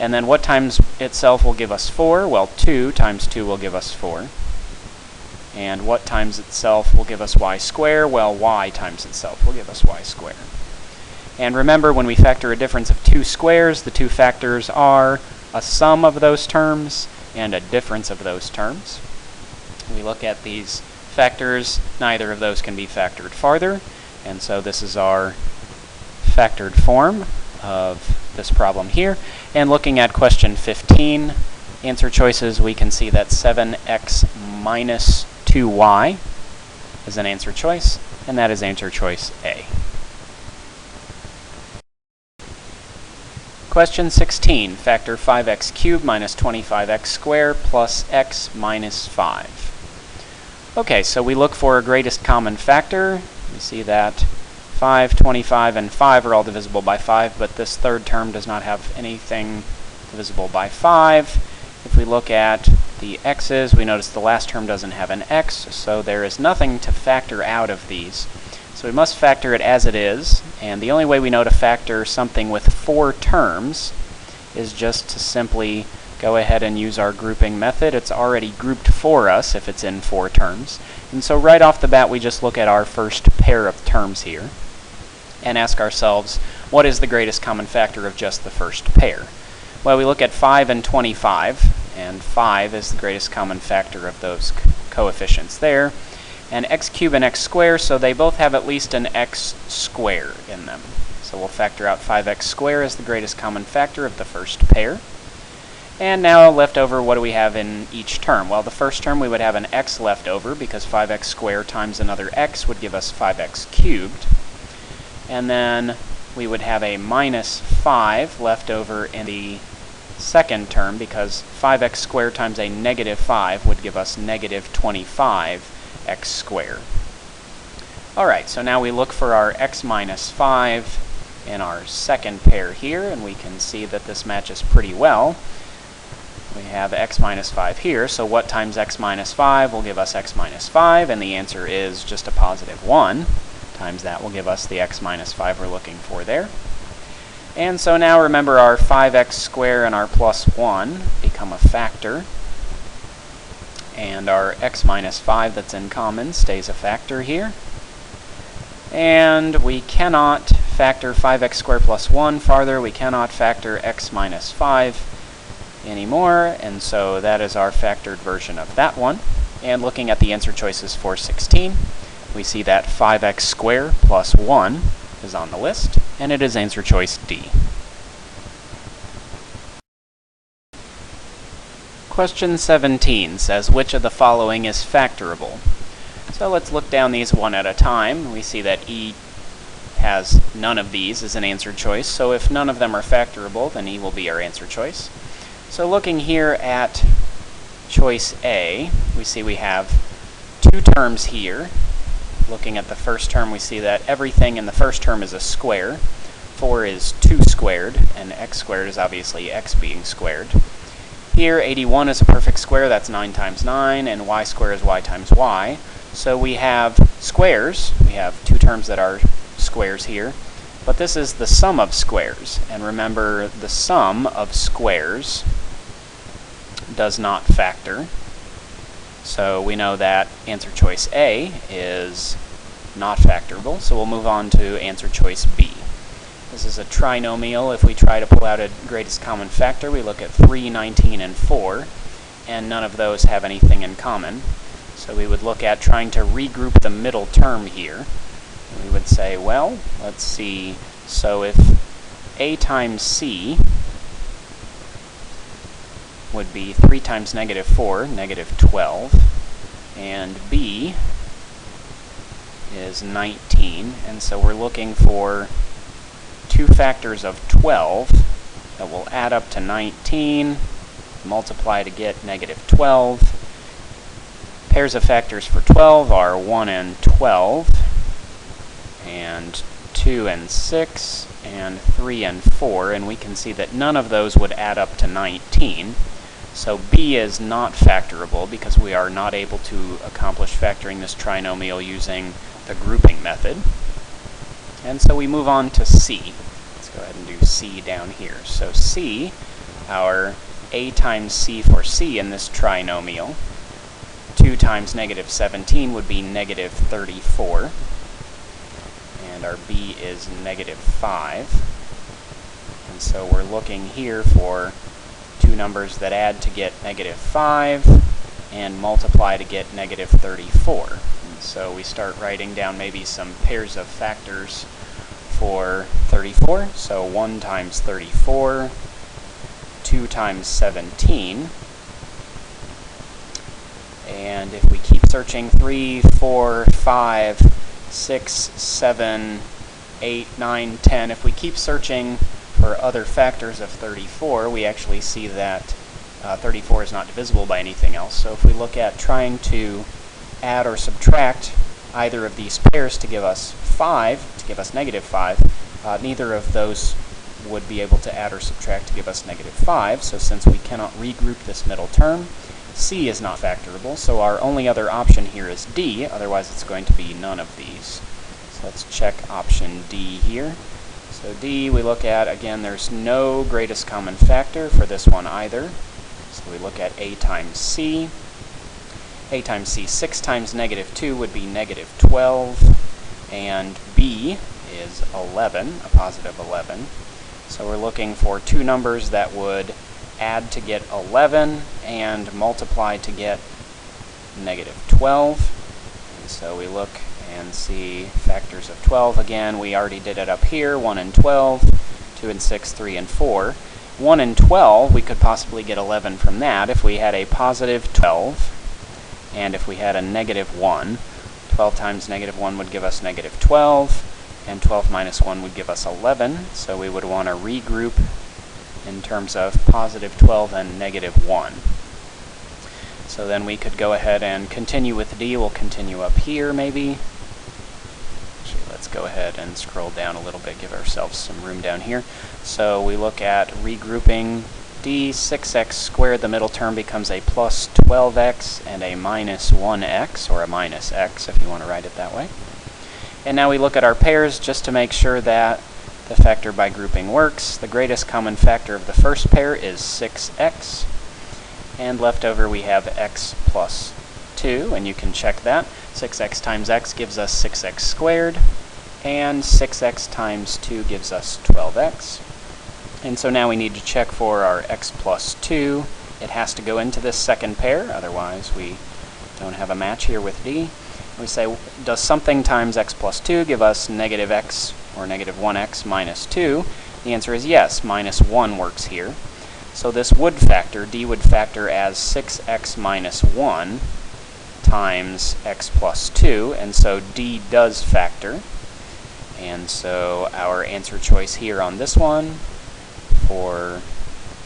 And then what times itself will give us 4? Well, 2 times 2 will give us 4. And what times itself will give us y squared? Well, y times itself will give us y squared. And remember, when we factor a difference of 2 squares, the 2 factors are a sum of those terms and a difference of those terms. We look at these factors, neither of those can be factored farther, and so this is our factored form of this problem here. And looking at question 15, answer choices, we can see that 7x minus 2y is an answer choice, and that is answer choice A. Question 16, factor 5x cubed minus 25x squared plus x minus 5. Okay, so we look for a greatest common factor. We see that 5, 25, and 5 are all divisible by 5, but this third term does not have anything divisible by 5. If we look at the x's, we notice the last term doesn't have an x, so there is nothing to factor out of these. So we must factor it as it is, and the only way we know to factor something with 4 terms is just to simply go ahead and use our grouping method. It's already grouped for us if it's in 4 terms. And so right off the bat, we just look at our first pair of terms here and ask ourselves, what is the greatest common factor of just the first pair? Well, we look at 5 and 25, and 5 is the greatest common factor of those coefficients there. and x cubed and x squared, so they both have at least an x squared in them. So we'll factor out 5x squared as the greatest common factor of the first pair. And now left over, what do we have in each term? Well, the first term we would have an x left over because 5x squared times another x would give us 5x cubed. And then we would have a minus 5 left over in the second term because 5x squared times a negative 5 would give us negative 25x squared. Alright, so now we look for our x minus 5 in our second pair here, and we can see that this matches pretty well. We have x minus 5 here, so what times x minus 5 will give us x minus 5, and the answer is just a positive 1. Times that will give us the x minus 5 we're looking for there. And so now remember our 5x squared and our plus 1 become a factor, and our x minus 5 that's in common stays a factor here. And we cannot factor 5x squared plus 1 farther. We cannot factor x minus 5 anymore, and so that is our factored version of that one. And looking at the answer choices for 16, we see that 5x squared plus 1 is on the list, and it is answer choice D. Question 17 says, which of the following is factorable? So let's look down these one at a time. We see that E has none of these as an answer choice, so if none of them are factorable, then E will be our answer choice. So looking here at choice A, we see we have two terms here. Looking at the first term, we see that everything in the first term is a square. 4 is 2 squared, and x squared is obviously x being squared. Here, 81 is a perfect square, that's 9 times 9, and y squared is y times y. So we have squares. We have two terms that are squares here, but this is the sum of squares. And remember, the sum of squares does not factor. So we know that answer choice A is not factorable, so we'll move on to answer choice B. This is a trinomial. If we try to pull out a greatest common factor, we look at 3, 19, and 4, and none of those have anything in common. So we would look at trying to regroup the middle term here. We would say, well, let's see, so if A times C would be 3 times negative 4, negative 12, and B is 19, and so we're looking for two factors of 12 that will add up to 19, multiply to get negative 12. Pairs of factors for 12 are 1 and 12, and 2 and 6, and 3 and 4, and we can see that none of those would add up to 19. So B is not factorable because we are not able to accomplish factoring this trinomial using the grouping method. And so we move on to C. Let's go ahead and do C down here. So C, our A times C for C in this trinomial, 2 times negative 17 would be negative 34. And our B is negative 5. And so we're looking here for two numbers that add to get negative 5 and multiply to get negative 34. And so we start writing down maybe some pairs of factors for 34. So 1 times 34, 2 times 17. And if we keep searching 3, 4, 5, 6, 7, 8, 9, 10, if we keep searching for other factors of 34, we actually see that 34 is not divisible by anything else. So if we look at trying to add or subtract either of these pairs to give us 5, to give us negative 5, neither of those would be able to add or subtract to give us negative 5. So since we cannot regroup this middle term, C is not factorable, so our only other option here is D, otherwise it's going to be none of these. So let's check option D here. So D, we look at, again, there's no greatest common factor for this one either. So we look at A times C. A times C, 6 times negative 2 would be negative 12, and B is 11, a positive 11. So we're looking for two numbers that would add to get 11 and multiply to get negative 12. So we look and see factors of 12 again. We already did it up here, 1 and 12, 2 and 6, 3 and 4. 1 and 12, we could possibly get 11 from that if we had a positive 12, and if we had a negative 1. 12 times negative 1 would give us negative 12, and 12 minus 1 would give us 11, so we would want to regroup in terms of positive 12 and negative 1. So then we could go ahead and continue with D. We'll continue up here, maybe. Actually, let's go ahead and scroll down a little bit, give ourselves some room down here. So we look at regrouping D, 6x squared, the middle term becomes a plus 12x and a minus 1x, or a minus x if you want to write it that way. And now we look at our pairs just to make sure that the factor by grouping works. The greatest common factor of the first pair is 6x. And left over we have x plus 2, and you can check that. 6x times x gives us 6x squared, and 6x times 2 gives us 12x. And so now we need to check for our x plus 2. It has to go into this second pair, otherwise we don't have a match here with D. We say, does something times x plus 2 give us negative x, or negative 1x minus 2? The answer is yes, minus 1 works here. So this would factor, D would factor as 6x minus 1 times x plus 2, and so D does factor. And so our answer choice here on this one for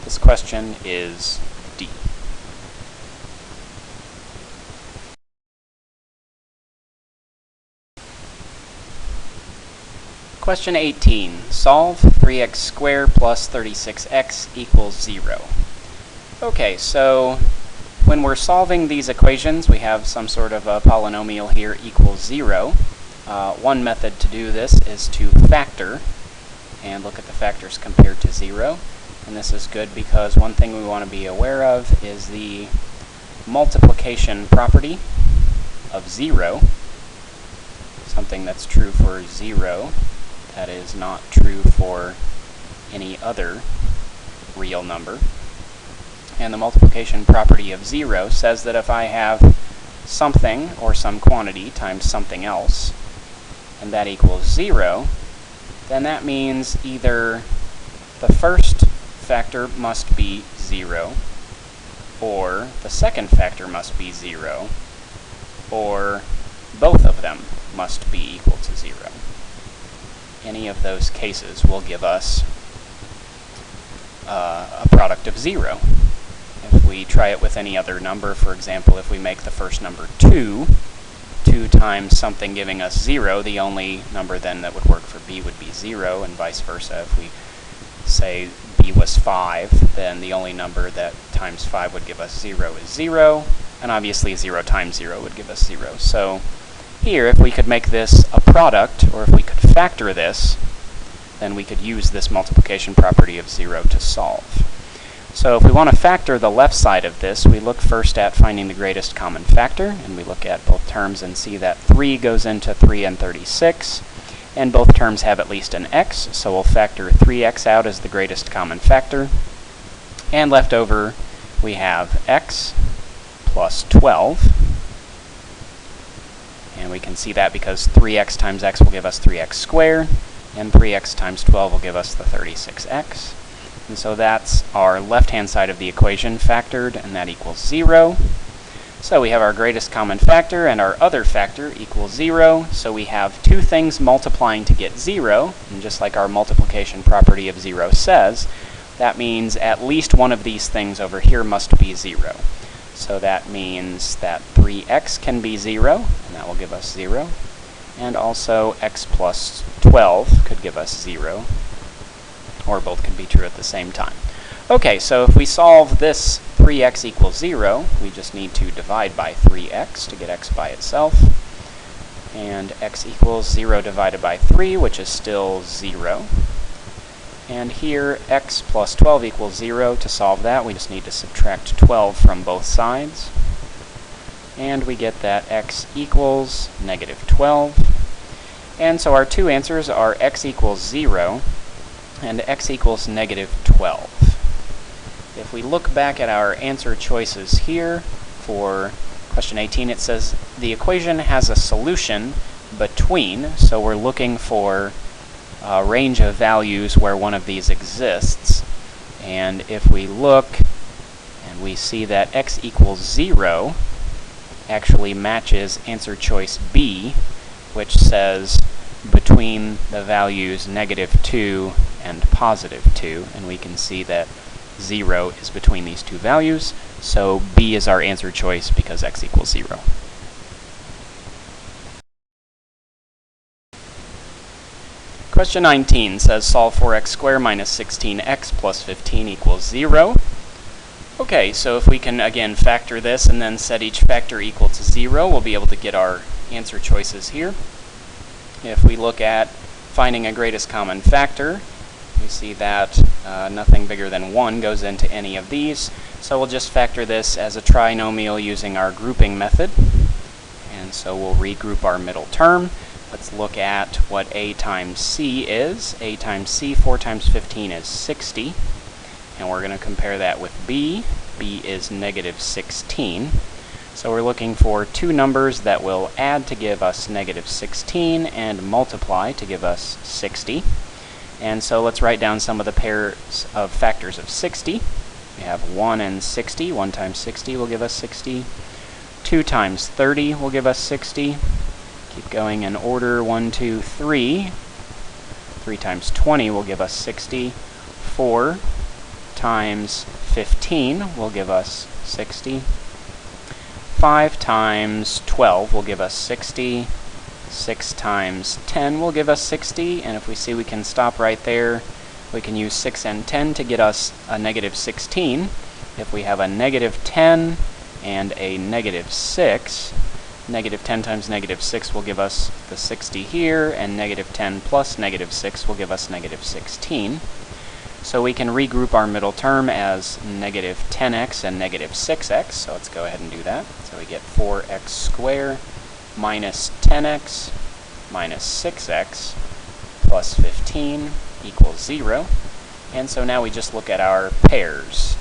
this question is D. Question 18. Solve 3x squared plus 36x equals 0. Okay, so when we're solving these equations, we have some sort of a polynomial here equals 0. One method to do this is to factor and look at the factors compared to 0. And this is good because one thing we want to be aware of is the multiplication property of 0. Something that's true for 0 that is not true for any other real number. And the multiplication property of 0 says that if I have something or some quantity times something else, and that equals 0, then that means either the first factor must be 0, or the second factor must be 0, or both of them must be equal to 0. Any of those cases will give us a product of 0. If we try it with any other number, for example, if we make the first number 2, 2 times something giving us 0, the only number then that would work for B would be 0, and vice versa. If we say B was 5, then the only number that times 5 would give us 0 is 0, and obviously 0 times 0 would give us 0. So here, if we could make this a product, or if we could factor this, then we could use this multiplication property of 0 to solve. So if we want to factor the left side of this, we look first at finding the greatest common factor, and we look at both terms and see that 3 goes into 3 and 36, and both terms have at least an x, so we'll factor 3x out as the greatest common factor. And left over, we have x plus 12. And we can see that because 3x times x will give us 3x squared, and 3x times 12 will give us the 36x. And so that's our left-hand side of the equation factored, and that equals 0. So we have our greatest common factor, and our other factor equals 0. So we have two things multiplying to get 0, and just like our multiplication property of 0 says, that means at least one of these things over here must be 0. So that means that 3x can be 0, and that will give us 0. And also x plus 12 could give us 0, or both can be true at the same time. Okay, so if we solve this 3x equals 0, we just need to divide by 3x to get x by itself. And x equals 0 divided by 3, which is still 0. And here, x plus 12 equals 0. To solve that, we just need to subtract 12 from both sides. And we get that x equals negative 12. And so our two answers are x equals 0 and x equals negative 12. If we look back at our answer choices here for Question 18, it says the equation has a solution between, so we're looking for a range of values where one of these exists. And if we look and we see that x equals 0 actually matches answer choice B, which says between the values -2 and +2, and we can see that 0 is between these two values, so B is our answer choice because x equals 0. Question 19 says solve for x squared minus 16x plus 15 equals 0. Okay, so if we can again factor this and then set each factor equal to 0, we'll be able to get our answer choices here. If we look at finding a greatest common factor, we see that nothing bigger than 1 goes into any of these, so we'll just factor this as a trinomial using our grouping method. And so we'll regroup our middle term. Let's look at what a times c is. A times c, 4 times 15 is 60. And we're going to compare that with b. b is -16. So we're looking for two numbers that will add to give us -16 and multiply to give us 60. And so let's write down some of the pairs of factors of 60. We have 1 and 60. 1 times 60 will give us 60. 2 times 30 will give us 60. Keep going in order. 1, 2, 3. 3 times 20 will give us 60. 4 times 15 will give us 60. 5 times 12 will give us 60. 6 times 10 will give us 60, and if we see we can stop right there, we can use 6 and 10 to get us a -16. If we have a -10 and a -6, -10 times -6 will give us the 60 here, and -10 plus -6 will give us -16. So we can regroup our middle term as -10x and -6x, so let's go ahead and do that. So we get 4x squared minus 10x minus 6x plus 15 equals 0. And so now we just look at our pairs.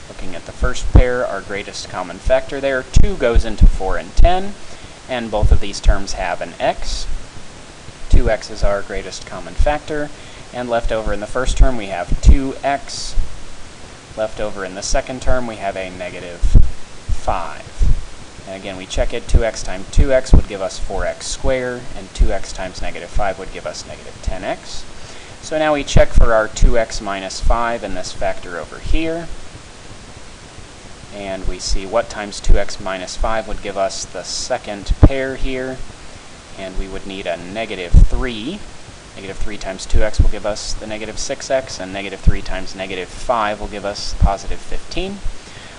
Looking at the first pair, our greatest common factor there, 2 goes into 4 and 10, and both of these terms have an x. 2x is our greatest common factor, and left over in the first term we have 2x. Left over in the second term we have a -5. And again, we check it. 2x times 2x would give us 4x squared, and 2x times -5 would give us -10x. So now we check for our 2x minus 5 in this factor over here. And we see what times 2x minus 5 would give us the second pair here. And we would need a -3. -3 times 2x will give us the -6x, and -3 times -5 will give us +15.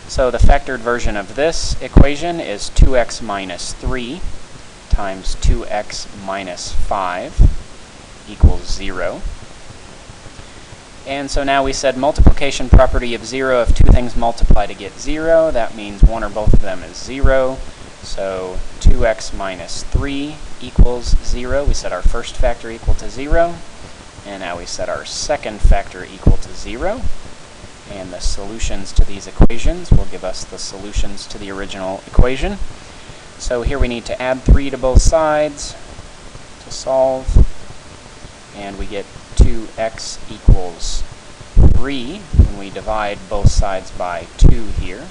So the factored version of this equation is 2x minus 3 times 2x minus 5 equals 0. And so now we said multiplication property of 0, if two things multiply to get 0, that means one or both of them is 0. So 2x minus 3 equals 0. We set our first factor equal to 0. And now we set our second factor equal to 0. And the solutions to these equations will give us the solutions to the original equation. So here we need to add 3 to both sides to solve. And we get 2x equals 3 when we divide both sides by 2 here.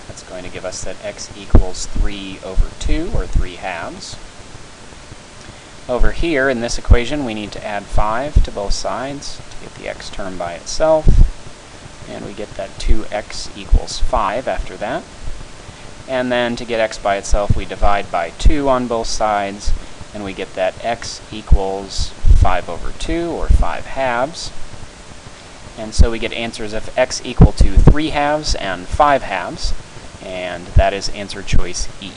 That's going to give us that x equals 3 over 2, or 3 halves. Over here in this equation we need to add 5 to both sides to get the x term by itself. And we get that 2x equals 5 after that. And then to get x by itself, we divide by 2 on both sides, and we get that x equals 5 over 2, or 5 halves. And so we get answers of x equal to 3 halves and 5 halves, and that is answer choice E.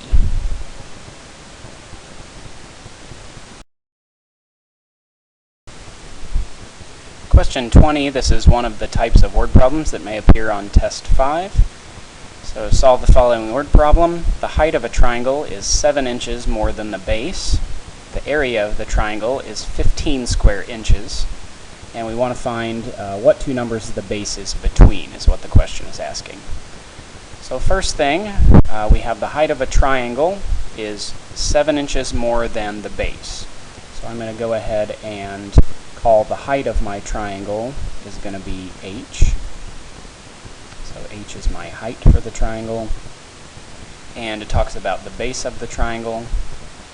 Question 20, this is one of the types of word problems that may appear on test 5. So solve the following word problem. The height of a triangle is 7 inches more than the base. The area of the triangle is 15 square inches. And we want to find what two numbers the base is between, is what the question is asking. So first thing, we have the height of a triangle is 7 inches more than the base. So I'm going to go ahead and call the height of my triangle is going to be h. So h is my height for the triangle. And it talks about the base of the triangle.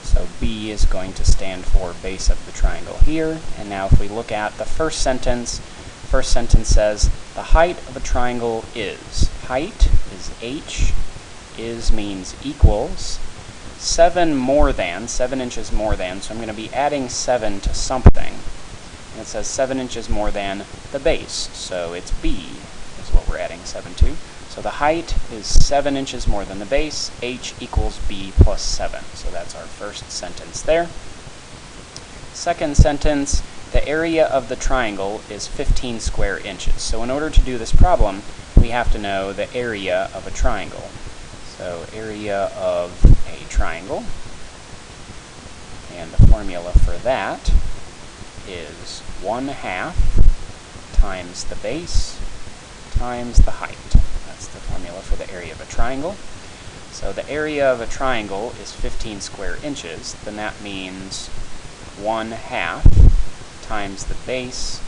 So b is going to stand for base of the triangle here. And now if we look at the first sentence says the height of a triangle is. Height is h, is means equals, 7 inches more than, so I'm going to be adding 7 to something. And it says 7 inches more than the base, so it's b is what we're adding 7 to. So the height is 7 inches more than the base, h equals b plus 7. So that's our first sentence there. Second sentence, the area of the triangle is 15 square inches. So in order to do this problem, we have to know the area of a triangle. So area of a triangle, and the formula for that is 1/2 times the base times the height. That's the formula for the area of a triangle. So the area of a triangle is 15 square inches, then that means 1/2 times the base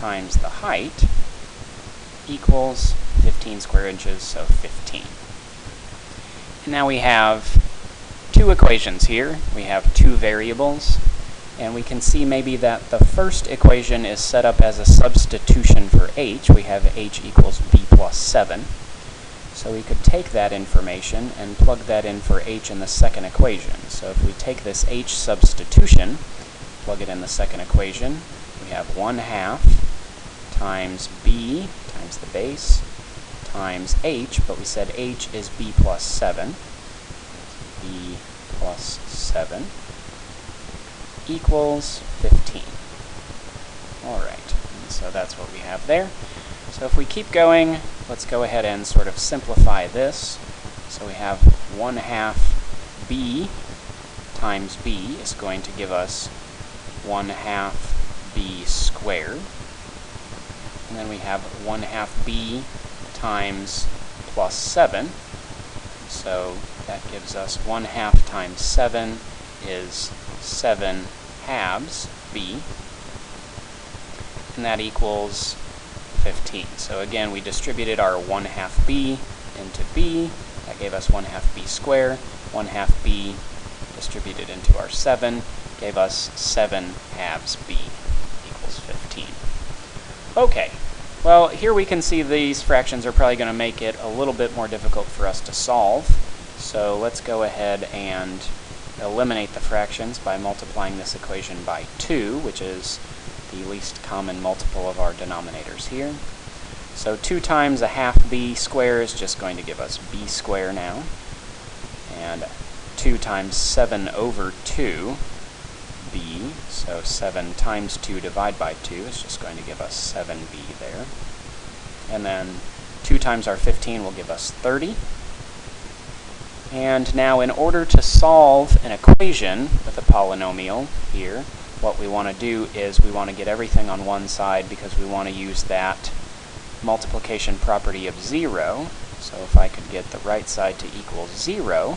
times the height equals 15 square inches, so 15. And now we have two equations here. We have two variables, and we can see maybe that the first equation is set up as a substitution for h. We have h equals b plus 7. So we could take that information and plug that in for h in the second equation. So if we take this h substitution, plug it in the second equation, we have 1/2 times b times the base times h, but we said h is b plus 7. b plus 7 equals 15. Alright, so that's what we have there. So if we keep going, let's go ahead and sort of simplify this. So we have 1/2 b times b is going to give us 1/2 b squared. And then we have 1/2 b times plus 7. So that gives us 1/2 times 7 is 7/2 b. And that equals 15. So again, we distributed our 1/2 b into b. That gave us 1/2 b squared. 1/2 b distributed into our 7 gave us 7/2 b equals 15. Okay, well here we can see these fractions are probably going to make it a little bit more difficult for us to solve. So let's go ahead and eliminate the fractions by multiplying this equation by 2, which is the least common multiple of our denominators here. So 2 times 1/2 b squared is just going to give us b squared now. And 2 times 7 over 2 b, so 7 times 2 divided by 2 is just going to give us 7b there. And then 2 times our 15 will give us 30. And now in order to solve an equation with a polynomial here, what we want to do is we want to get everything on one side because we want to use that multiplication property of 0. So if I could get the right side to equal 0,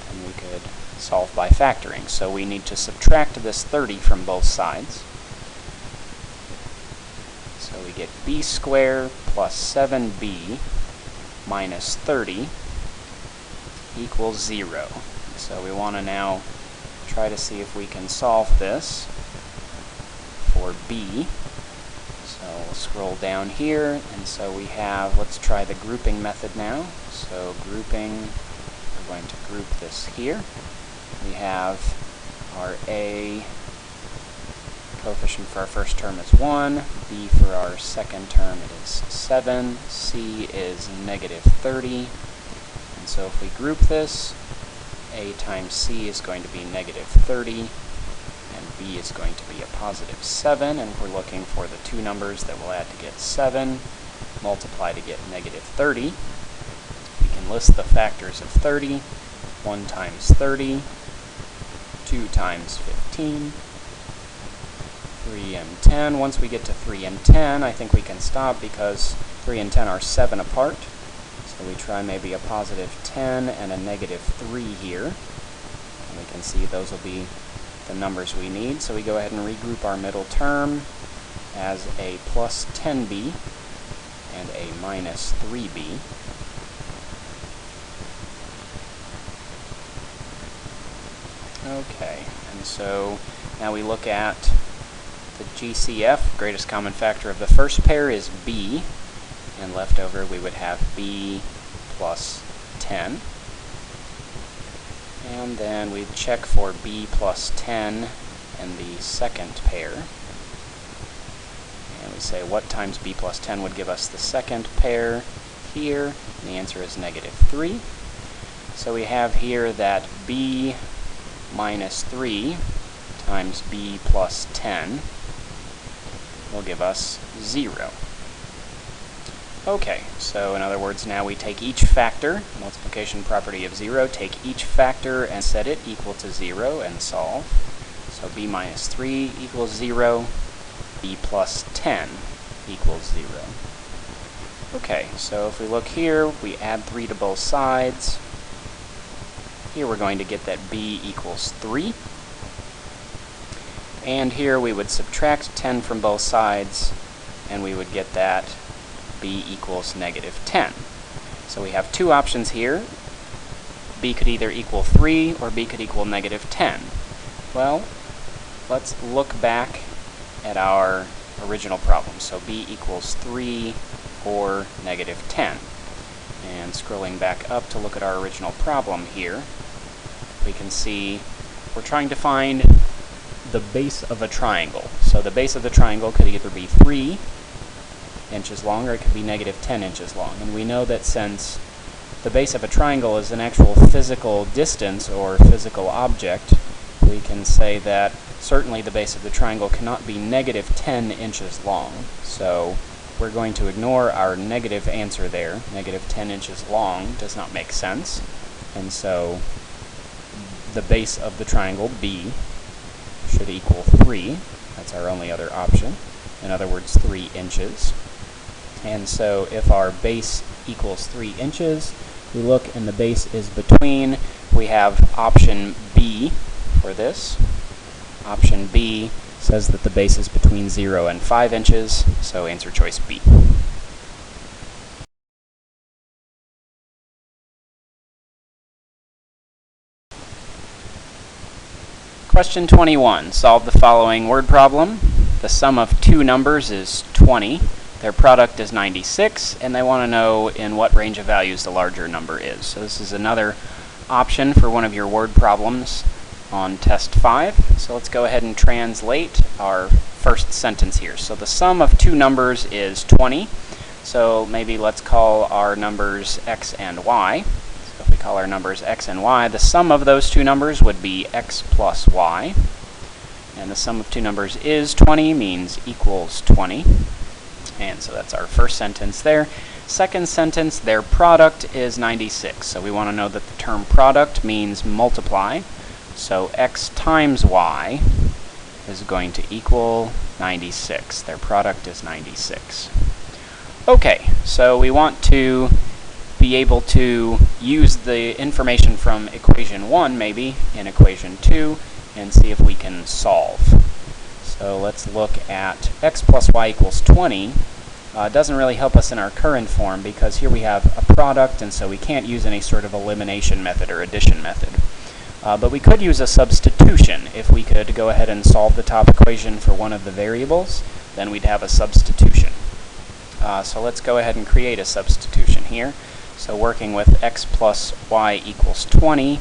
then we could solve by factoring. So we need to subtract this 30 from both sides. So we get b squared plus 7b minus 30 equals 0. So we want to now try to see if we can solve this for b. So we'll scroll down here, and so we have, let's try the grouping method now. So grouping, we're going to group this here. We have our a coefficient for our first term is 1, b for our second term it is 7, c is negative 30. And so if we group this, a times c is going to be negative 30, and b is going to be a positive 7, and we're looking for the two numbers that we'll add to get 7, multiply to get negative 30. We can list the factors of 30, 1 times 30, 2 times 15, 3 and 10. Once we get to 3 and 10, I think we can stop because 3 and 10 are 7 apart. So we try maybe a positive 10 and a negative 3 here. And we can see those will be the numbers we need. So we go ahead and regroup our middle term as a plus 10b and a minus 3b. Okay, and so now we look at the GCF, greatest common factor of the first pair is b, and left over we would have b plus 10. And then we check for b plus 10 in the second pair. And we say what times b plus 10 would give us the second pair here, and the answer is negative 3. So we have here that b minus 3 times b plus 10 will give us 0. Okay, so in other words, now we take each factor, multiplication property of 0, take each factor and set it equal to 0 and solve. So b minus 3 equals 0, b plus 10 equals 0. Okay, so if we look here, we add 3 to both sides. Here we're going to get that b equals 3. And here we would subtract 10 from both sides, and we would get that b equals negative 10. So we have two options here. B could either equal 3 or b could equal negative 10. Well, let's look back at our original problem. So b equals 3 or negative 10. And scrolling back up to look at our original problem here, we can see we're trying to find the base of a triangle. So the base of the triangle could either be 3 inches long or it could be negative 10 inches long. And we know that since the base of a triangle is an actual physical distance or physical object, we can say that certainly the base of the triangle cannot be negative 10 inches long. So we're going to ignore our negative answer there. Negative 10 inches long does not make sense. And so the base of the triangle, b, should equal 3. That's our only other option. In other words, 3 inches. And so if our base equals 3 inches, we look and the base is between. We have option B for this. Option B says that the base is between 0 and 5 inches, so answer choice B. Question 21. Solve the following word problem. The sum of two numbers is 20. Their product is 96, and they want to know in what range of values the larger number is. So this is another option for one of your word problems on test 5. So let's go ahead and translate our first sentence here. So the sum of two numbers is 20. So maybe let's call our numbers x and y. So if we call our numbers x and y, the sum of those two numbers would be x plus y. And the sum of two numbers is 20 means equals 20. And so that's our first sentence there. Second sentence, their product is 96. So we want to know that the term product means multiply. So x times y is going to equal 96. Their product is 96. Okay, so we want to be able to use the information from equation 1 maybe in equation 2 and see if we can solve. So let's look at x plus y equals 20. Doesn't really help us in our current form because here we have a product, and so we can't use any sort of elimination method or addition method. But we could use a substitution. If we could go ahead and solve the top equation for one of the variables, then we'd have a substitution. So let's go ahead and create a substitution here. So working with x plus y equals 20,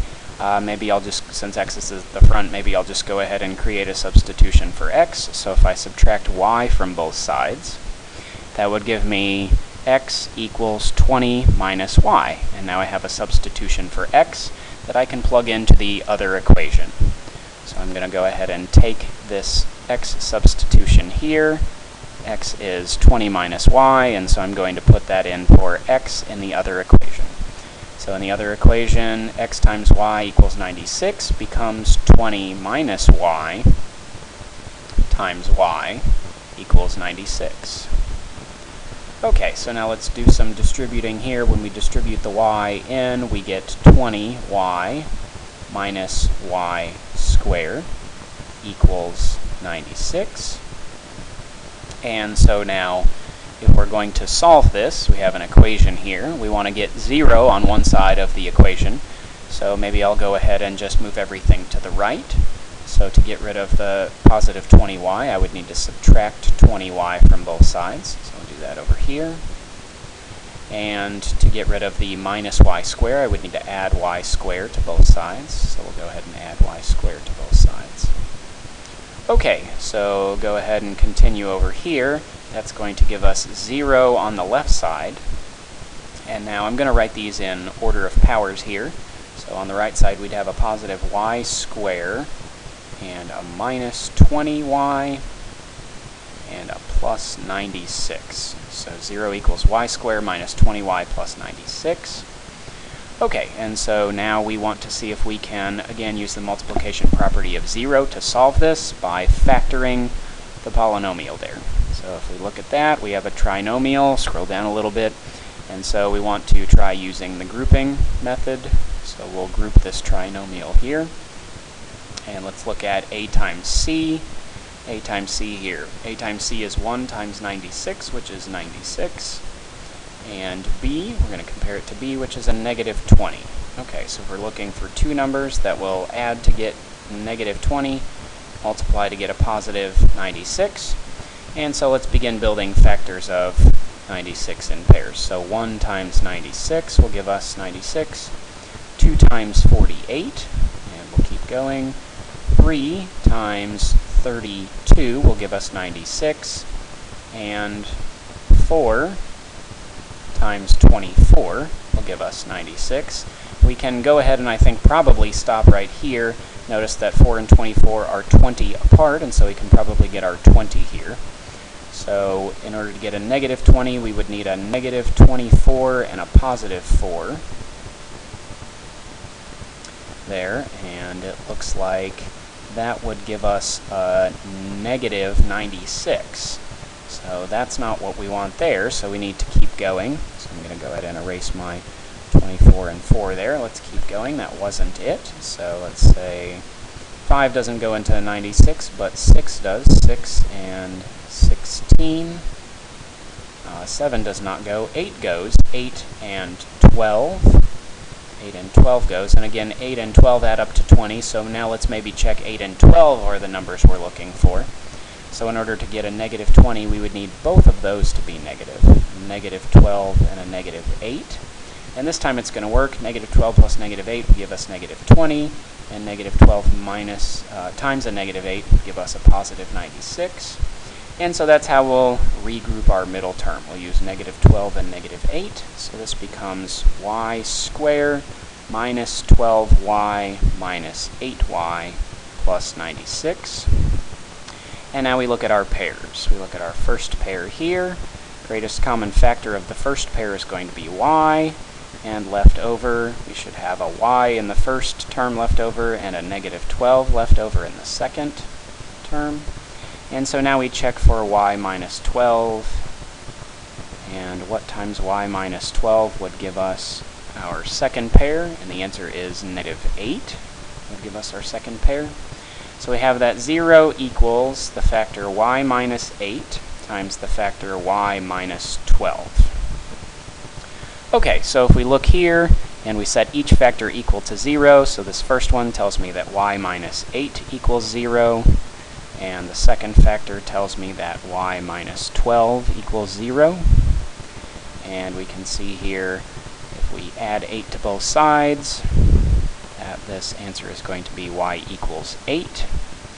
maybe I'll just, since x is at the front, maybe I'll just go ahead and create a substitution for x. So if I subtract y from both sides, that would give me x equals 20 minus y. And now I have a substitution for x that I can plug into the other equation. So I'm going to go ahead and take this x substitution here. X is 20 minus y, and so I'm going to put that in for x in the other equation. So in the other equation, x times y equals 96 becomes 20 minus y times y equals 96. Okay, so now let's do some distributing here. When we distribute the y in, we get 20y minus y squared equals 96. And so now, if we're going to solve this, we have an equation here. We want to get 0 on one side of the equation. So maybe I'll go ahead and just move everything to the right. So to get rid of the positive 20y, I would need to subtract 20y from both sides. So I'll do that over here. And to get rid of the minus y squared, I would need to add y squared to both sides. So we'll go ahead and add y squared to both sides. Okay, so go ahead and continue over here. That's going to give us 0 on the left side. And now I'm going to write these in order of powers here. So on the right side, we'd have a positive y squared and a minus 20y and a plus 96. So 0 equals y squared minus 20y plus 96. Okay, and so now we want to see if we can, again, use the multiplication property of 0 to solve this by factoring the polynomial there. So if we look at that, we have a trinomial. Scroll down a little bit. And so we want to try using the grouping method. So we'll group this trinomial here. And let's look at a times c. A times c here. A times c is 1 times 96, which is 96. And b, we're going to compare it to b, which is a negative 20. Okay, so we're looking for two numbers that will add to get negative 20, multiply to get a positive 96. And so let's begin building factors of 96 in pairs. So 1 times 96 will give us 96. 2 times 48, and we'll keep going. 3 times 32 will give us 96. And 4 times 24 will give us 96. We can go ahead and I think probably stop right here. Notice that 4 and 24 are 20 apart, and so we can probably get our 20 here. So in order to get a negative 20, we would need a negative 24 and a positive 4 there, and it looks like that would give us a negative 96. So that's not what we want there, so we need to keep going. So I'm going to go ahead and erase my 24 and 4 there. Let's keep going. That wasn't it. So let's say 5 doesn't go into 96, but 6 does. 6 and 16. 7 does not go. 8 goes. 8 and 12. 8 and 12 goes. And again, 8 and 12 add up to 20. So now let's maybe check 8 and 12 are the numbers we're looking for. So in order to get a negative 20, we would need both of those to be negative. A negative 12 and a negative 8. And this time it's going to work. Negative 12 plus negative 8 will give us negative 20. And negative 12 minus times a negative 8 would give us a positive 96. And so that's how we'll regroup our middle term. We'll use negative 12 and negative 8. So this becomes y squared minus 12y minus 8y plus 96. And now we look at our pairs. We look at our first pair here. Greatest common factor of the first pair is going to be y. And left over, we should have a y in the first term left over and a negative 12 left over in the second term. And so now we check for y minus 12. And what times y minus 12 would give us our second pair? And the answer is negative 8 would give us our second pair. So we have that 0 equals the factor y minus 8 times the factor y minus 12. Okay, so if we look here and we set each factor equal to 0, so this first one tells me that y minus 8 equals 0, and the second factor tells me that y minus 12 equals 0. And we can see here, if we add 8 to both sides, that this answer is going to be y equals 8.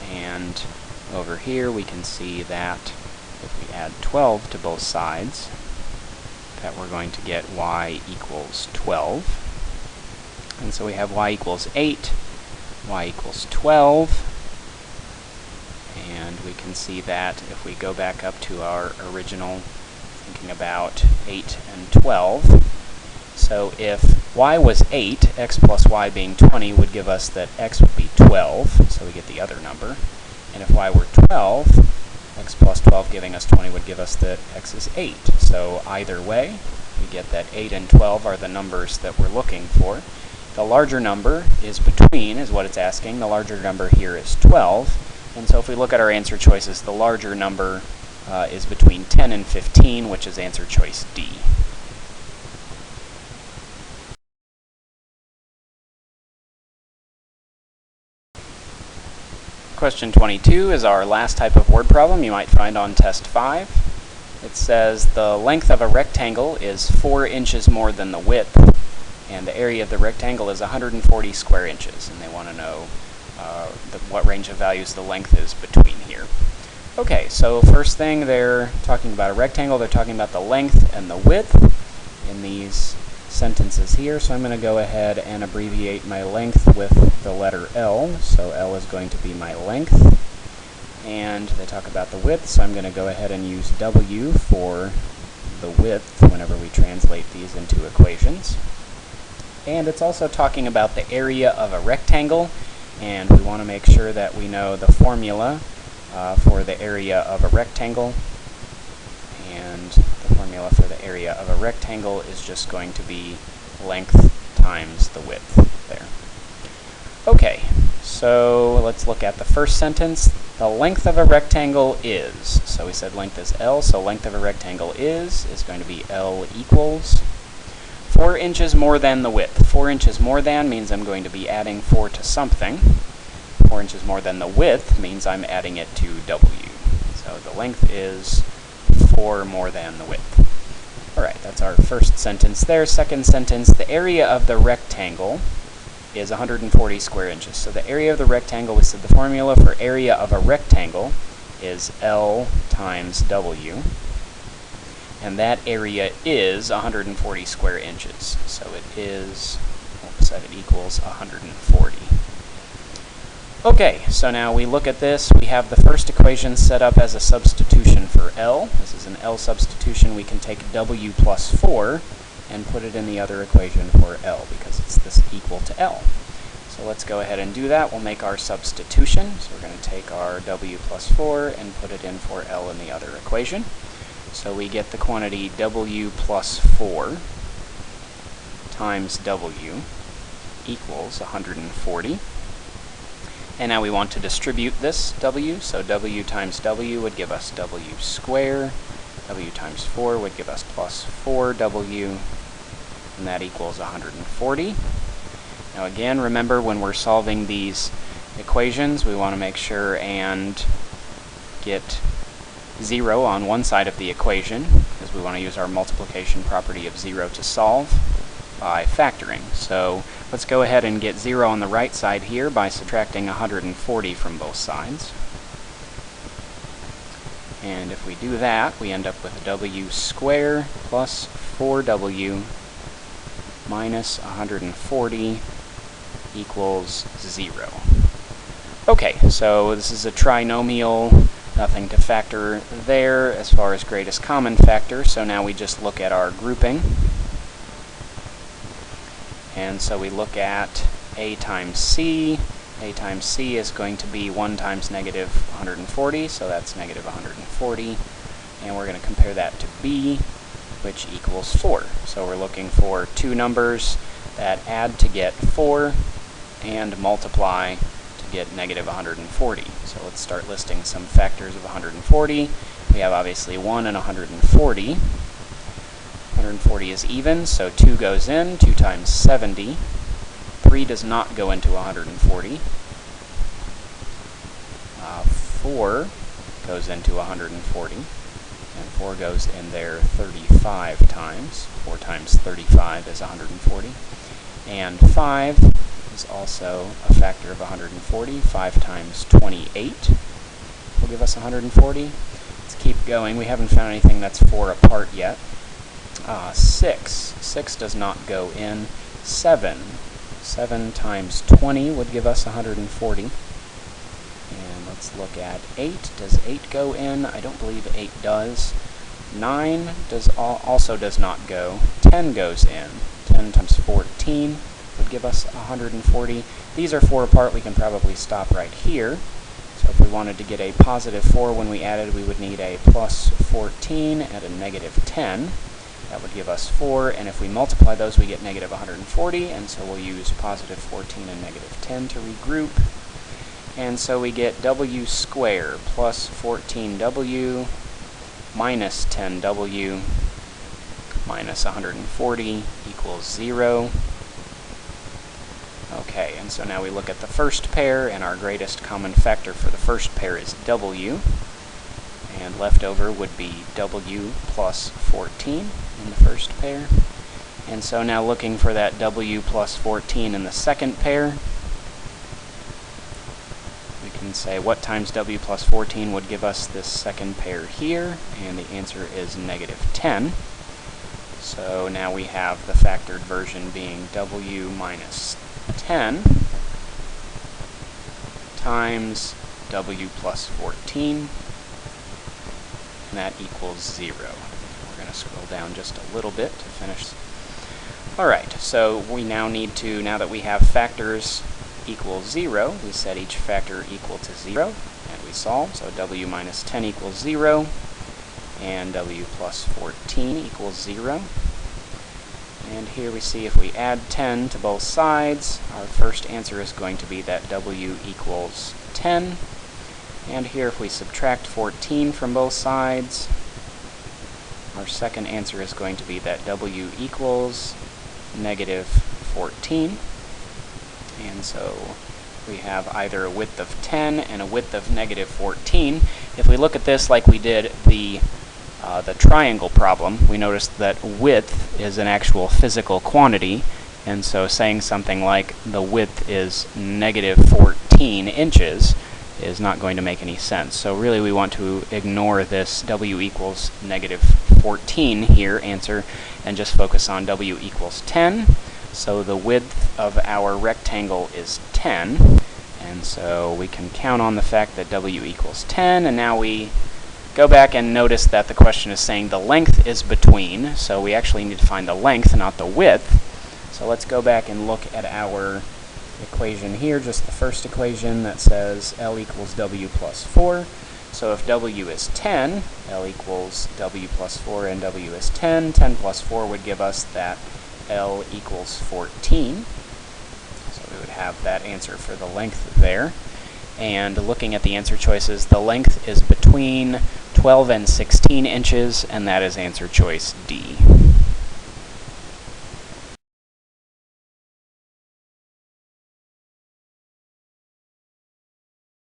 And over here we can see that if we add 12 to both sides, that we're going to get y equals 12. And so we have y equals 8, y equals 12. And we can see that if we go back up to our original, thinking about 8 and 12. So if y was 8, x plus y being 20 would give us that x would be 12, so we get the other number. And if y were 12, x plus 12 giving us 20 would give us that x is 8. So either way, we get that 8 and 12 are the numbers that we're looking for. The larger number is between, is what it's asking. The larger number here is 12. And so if we look at our answer choices, the larger number is between 10 and 15, which is answer choice D. Question 22 is our last type of word problem you might find on test 5. It says the length of a rectangle is 4 inches more than the width, and the area of the rectangle is 140 square inches, and they want to know what range of values the length is between here. Okay, so first thing, they're talking about a rectangle. They're talking about the length and the width in these sentences here. So I'm going to go ahead and abbreviate my length with the letter L. So L is going to be my length. And they talk about the width, so I'm going to go ahead and use W for the width whenever we translate these into equations. And it's also talking about the area of a rectangle, and we want to make sure that we know the formula for the area of a rectangle. And the formula for the area of a rectangle is just going to be length times the width there. Okay, so let's look at the first sentence. The length of a rectangle is, so we said length is L, so length of a rectangle is going to be L equals 4 inches more than the width. 4 inches more than means I'm going to be adding 4 to something. 4 inches more than the width means I'm adding it to W. So the length is 4 more than the width. Alright, that's our first sentence there. Second sentence, the area of the rectangle is 140 square inches. So the area of the rectangle, we said the formula for area of a rectangle is L times W. And that area is 140 square inches. So it is, we said it equals 140. Okay, so now we look at this. We have the first equation set up as a substitution for L. This is an L substitution. We can take W plus 4 and put it in the other equation for L because it's this equal to L. So let's go ahead and do that. We'll make our substitution. So we're going to take our W plus 4 and put it in for L in the other equation. So we get the quantity W plus 4 times W equals 140. And now we want to distribute this W, so W times W would give us W squared. W times 4 would give us plus 4W, and that equals 140. Now again, remember when we're solving these equations, we want to make sure and get 0 on one side of the equation, because we want to use our multiplication property of 0 to solve by factoring. So let's go ahead and get 0 on the right side here by subtracting 140 from both sides. And if we do that, we end up with W squared plus 4W minus 140 equals 0. Okay, so this is a trinomial, nothing to factor there as far as greatest common factor, so now we just look at our grouping. And so we look at A times C. A times C is going to be 1 times negative 140, so that's negative 140. And we're going to compare that to B, which equals 4. So we're looking for two numbers that add to get 4 and multiply to get negative 140. So let's start listing some factors of 140. We have obviously 1 and 140. 140 is even, so 2 goes in, 2 times 70. 3 does not go into 140. 4 goes into 140, and 4 goes in there 35 times. 4 times 35 is 140. And 5 is also a factor of 140. 5 times 28 will give us 140. Let's keep going. We haven't found anything that's 4 apart yet. 6 does not go in. 7 times 20 would give us 140. And let's look at 8. Does 8 go in? I don't believe 8 does. 9 also does not go. 10 goes in. 10 times 14 would give us 140. These are 4 apart. We can probably stop right here. So if we wanted to get a positive 4 when we added, we would need a plus 14 and a negative 10. That would give us 4, and if we multiply those, we get negative 140, and so we'll use positive 14 and negative 10 to regroup. And so we get w squared plus 14w minus 10w minus 140 equals 0. Okay, and so now we look at the first pair, and our greatest common factor for the first pair is w, and left over would be w plus 14 in the first pair. And so now looking for that w plus 14 in the second pair, we can say what times w plus 14 would give us this second pair here, and the answer is negative 10. So now we have the factored version being w minus 10 times w plus 14, and that equals 0. We're going to scroll down just a little bit to finish. Alright, so we now need to, now that we have factors equal 0, we set each factor equal to 0, and we solve. So w minus 10 equals 0, and w plus 14 equals 0. And here we see if we add 10 to both sides, our first answer is going to be that w equals 10. And here if we subtract 14 from both sides, our second answer is going to be that w equals negative 14. And so we have either a width of 10 and a width of negative 14. If we look at this like we did the triangle problem, we noticed that width is an actual physical quantity, and so saying something like the width is negative 14 inches is not going to make any sense. So really we want to ignore this w equals negative 14 here answer and just focus on w equals 10. So the width of our rectangle is 10, and so we can count on the fact that w equals 10, and now we go back and notice that the question is saying the length is between, so we actually need to find the length, not the width. So let's go back and look at our equation here, just the first equation that says L equals W plus 4. So if W is 10, L equals W plus 4 and W is 10. 10 plus 4 would give us that L equals 14. So we would have that answer for the length there. And looking at the answer choices, the length is between 12 and 16 inches, and that is answer choice D.